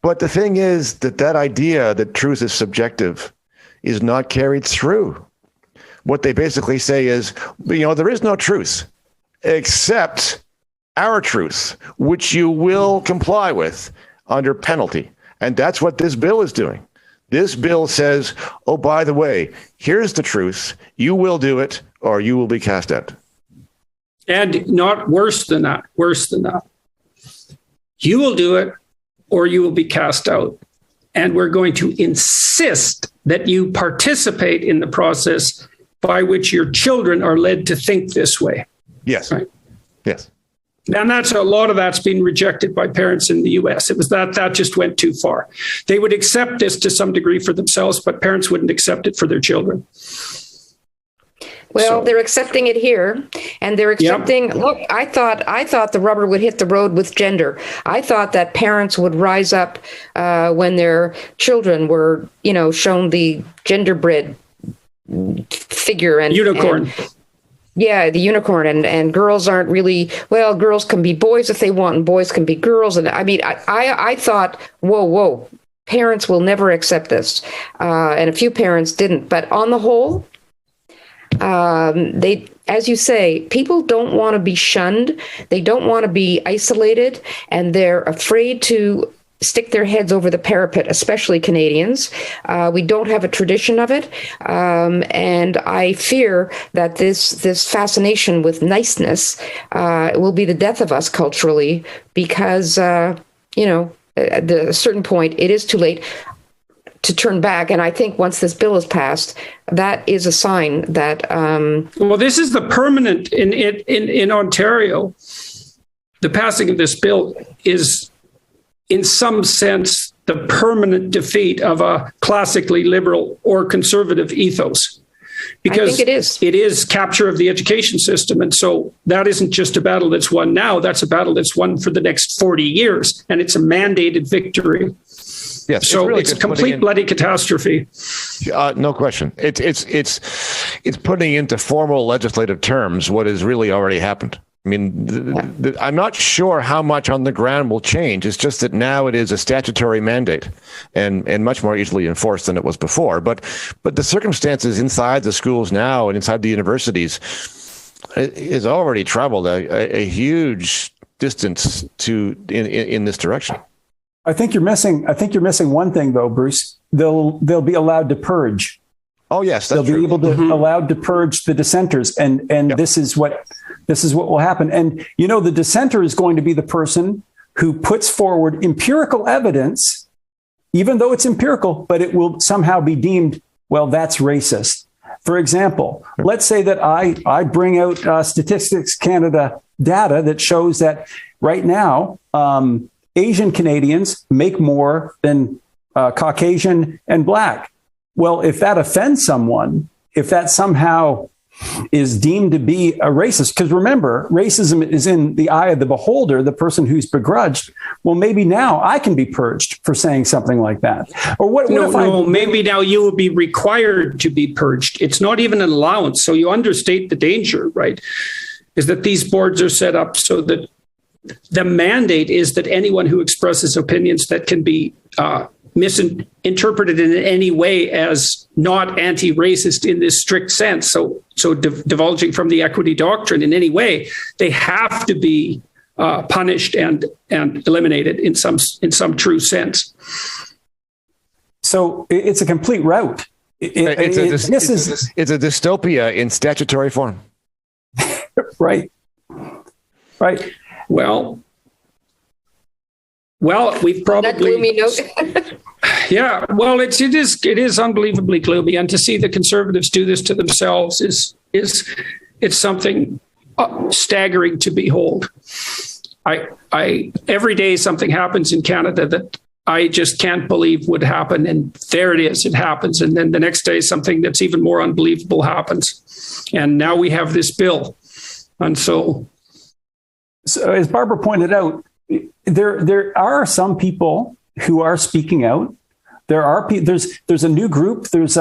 But the thing is that idea that truth is subjective is not carried through. What they basically say is, there is no truth except our truth, which you will comply with. under penalty. And that's what this bill is doing. This bill says, oh, by the way, here's the truth. You will do it or you will be cast out. And not worse than that. You will do it or you will be cast out. And we're going to insist that you participate in the process by which your children are led to think this way. Yes. Right. Yes. And that's a lot of that's been rejected by parents in the US. It was that just went too far. They would accept this to some degree for themselves, but parents wouldn't accept it for their children. Well, they're accepting it here, and they're accepting. Yep. Look, I thought the rubber would hit the road with gender. I thought that parents would rise up when their children were, shown the genderbread figure and unicorn. The unicorn, and girls aren't really, girls can be boys if they want, and boys can be girls. And I mean, I thought, whoa, parents will never accept this. And a few parents didn't. But on the whole, they, as you say, people don't want to be shunned. They don't want to be isolated, and they're afraid to stick their heads over the parapet, especially Canadians. We don't have a tradition of it. And I fear that this fascination with niceness will be the death of us culturally because, at a certain point, it is too late to turn back. And I think once this bill is passed, that is a sign that... Well, this is the permanent in Ontario. The passing of this bill is, in some sense, the permanent defeat of a classically liberal or conservative ethos. Because I think it is. It is capture of the education system. And so that isn't just a battle that's won now, that's a battle that's won for the next 40 years. And it's a mandated victory. Yes, so it's a complete bloody catastrophe. No question. It's putting into formal legislative terms what has really already happened. I mean, I'm not sure how much on the ground will change. It's just that now it is a statutory mandate and much more easily enforced than it was before. But the circumstances inside the schools now and inside the universities is already traveled a huge distance in this direction. I think you're missing one thing though, Bruce. They'll be allowed to purge. Oh yes, they'll be able to allowed to purge the dissenters, and yep. This is what will happen. And the dissenter is going to be the person who puts forward empirical evidence, even though it's empirical, but it will somehow be deemed, well, that's racist. For example, let's say that I bring out Statistics Canada data that shows that right now Asian Canadians make more than Caucasian and Black. Well, if that offends someone, if that somehow is deemed to be a racist, because remember, racism is in the eye of the beholder, the person who's begrudged. Well, maybe now I can be purged for saying something like that. Or what if maybe now you will be required to be purged. It's not even an allowance. So you understate the danger, right? Is that these boards are set up so that the mandate is that anyone who expresses opinions that can be misinterpreted in any way as not anti-racist in this strict sense, so divulging from the equity doctrine in any way, they have to be punished and eliminated in some true sense. So it's a complete rout. It's a dystopia in statutory form. Right. Well, we've probably that gloomy note. Yeah, well, it is unbelievably gloomy, and to see the Conservatives do this to themselves is something staggering to behold. I every day something happens in Canada that I just can't believe would happen, and there it is, it happens, and then the next day something that's even more unbelievable happens, and now we have this bill, and so as Barbara pointed out, there are some people who are speaking out. There's a new group. There's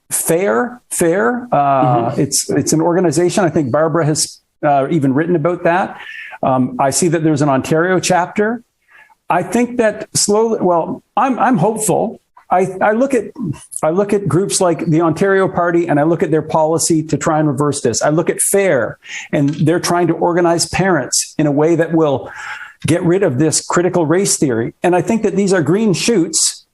Fair. It's an organization. I think Barbara has even written about that. I see that there's an Ontario chapter. I think that slowly. Well, I'm hopeful. I look at groups like the Ontario Party, and I look at their policy to try and reverse this. I look at FAIR, and they're trying to organize parents in a way that will get rid of this critical race theory. And I think that these are green shoots,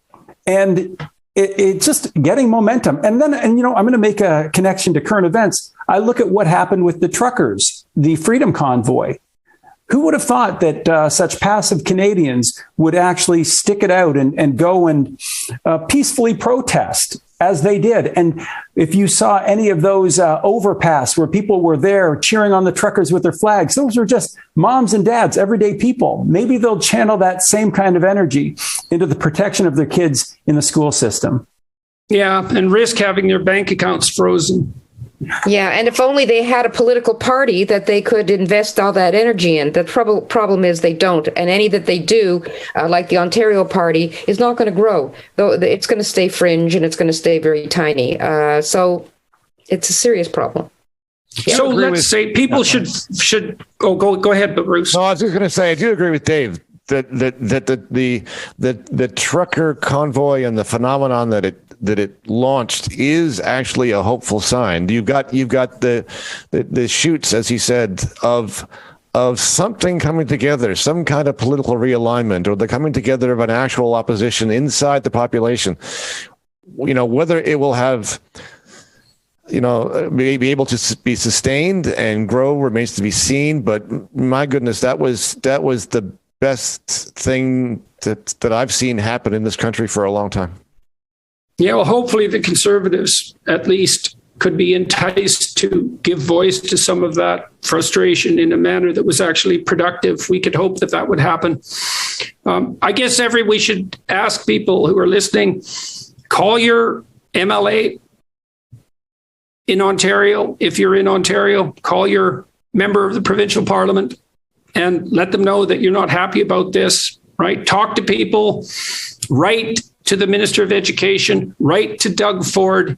and it's just getting momentum. And then, I'm going to make a connection to current events. I look at what happened with the truckers, the Freedom Convoy. Who would have thought that such passive Canadians would actually stick it out and go and peacefully protest as they did? And if you saw any of those overpass where people were there cheering on the truckers with their flags, those were just moms and dads, everyday people. Maybe they'll channel that same kind of energy into the protection of their kids in the school system. Yeah, and risk having their bank accounts frozen. Yeah, and if only they had a political party that they could invest all that energy in. The problem is they don't, and any that they do, like the Ontario Party, is not going to grow. Though it's going to stay fringe and it's going to stay very tiny. So it's a serious problem. Yeah. So let's say people should go ahead, but Bruce. No, I was just going to say I do agree with Dave that the trucker convoy and the phenomenon that it launched is actually a hopeful sign. You've got the shoots, as he said, of something coming together, some kind of political realignment, or the coming together of an actual opposition inside the population. Whether it will have, be able to be sustained and grow remains to be seen. But my goodness, that was the best thing that I've seen happen in this country for a long time. Yeah, well, hopefully the Conservatives at least could be enticed to give voice to some of that frustration in a manner that was actually productive. We could hope that would happen. I guess we should ask people who are listening, call your MLA in Ontario. If you're in Ontario, call your member of the provincial parliament and let them know that you're not happy about this, right? Talk to people, write to the Minister of Education, write to Doug Ford,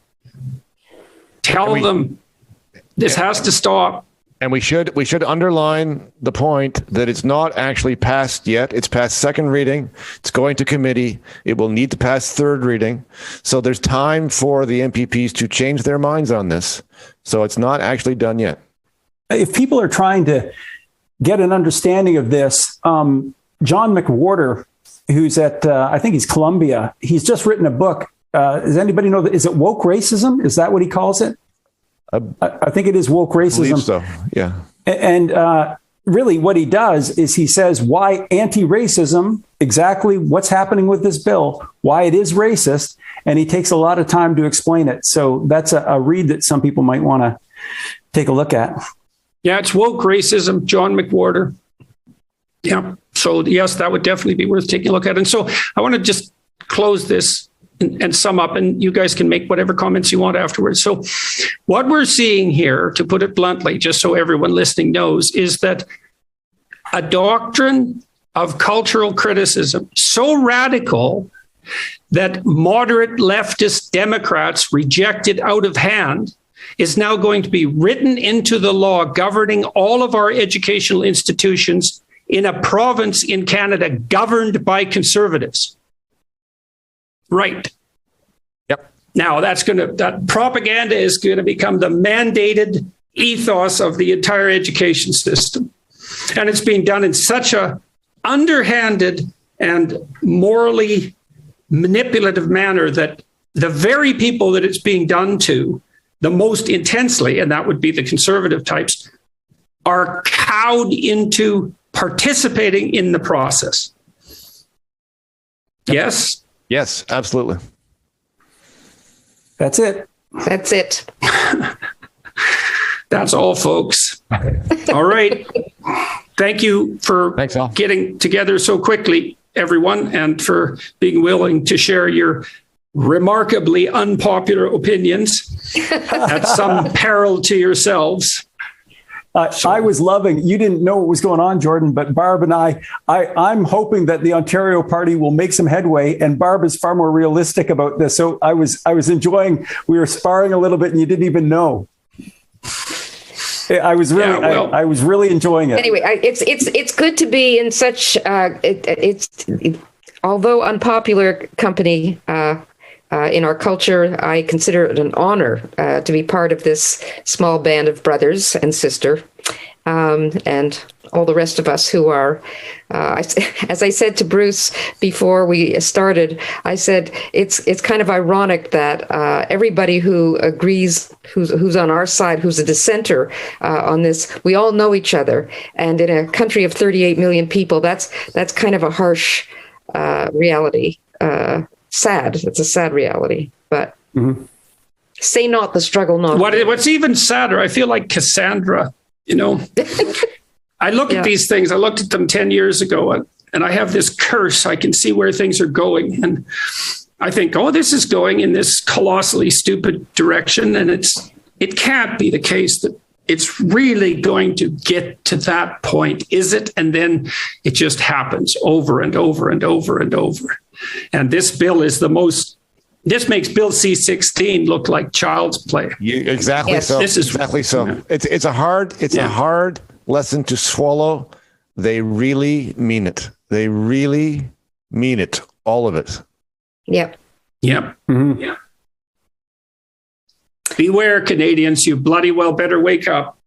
tell them this has to stop. And we should underline the point that it's not actually passed yet. It's passed second reading. It's going to committee. It will need to pass third reading. So there's time for the MPPs to change their minds on this. So it's not actually done yet. If people are trying to get an understanding of this, John McWhorter, who's at, I think he's Columbia, he's just written a book. Does anybody know, is it woke racism? Is that what he calls it? I think it is woke racism. I believe so, yeah. And really what he does is he says why anti-racism, exactly what's happening with this bill, why it is racist, and he takes a lot of time to explain it. So that's a read that some people might want to take a look at. Yeah, it's woke racism, John McWhorter. Yeah. So yes, that would definitely be worth taking a look at. And so I want to just close this and sum up, and you guys can make whatever comments you want afterwards. So what we're seeing here, to put it bluntly, just so everyone listening knows, is that a doctrine of cultural criticism so radical that moderate leftist Democrats rejected out of hand is now going to be written into the law governing all of our educational institutions in a province in Canada governed by Conservatives. Right. Yep. Now that propaganda is going to become the mandated ethos of the entire education system. And it's being done in such a underhanded and morally manipulative manner that the very people that it's being done to the most intensely, and that would be the conservative types, are cowed into participating in the process. Yes? Yes, absolutely. That's it. That's it. That's all, folks. All right. Thank you for getting together so quickly, everyone, and for being willing to share your remarkably unpopular opinions at some peril to yourselves. I was loving, you didn't know what was going on, Jordan, but Barb and I'm hoping that the Ontario Party will make some headway, and Barb is far more realistic about this. So I was enjoying, we were sparring a little bit and you didn't even know. I was really, I was really enjoying it. Anyway, it's good to be in such, although unpopular company, in our culture. I consider it an honor to be part of this small band of brothers and sister. and all the rest of us who are, as I said to Bruce before we started, I said it's kind of ironic that everybody who agrees, who's on our side, who's a dissenter on this, we all know each other, and in a country of 38 million people, that's kind of a harsh reality. Sad. It's a sad reality, but. Mm-hmm. Say not the struggle, not. What's even sadder, I feel like Cassandra, I look at these things, I looked at them 10 years ago, and I have this curse. I can see where things are going. And I think, this is going in this colossally stupid direction. And it can't be the case that it's really going to get to that point, is it? And then it just happens over and over and over and over. And this bill is this makes Bill C-16 look like child's play. Exactly. Yes. So. This is exactly so. Yeah. It's a hard lesson to swallow. They really mean it. They really mean it. All of it. Yep. Yep. Mm-hmm. Yeah. Beware, Canadians. You bloody well better wake up.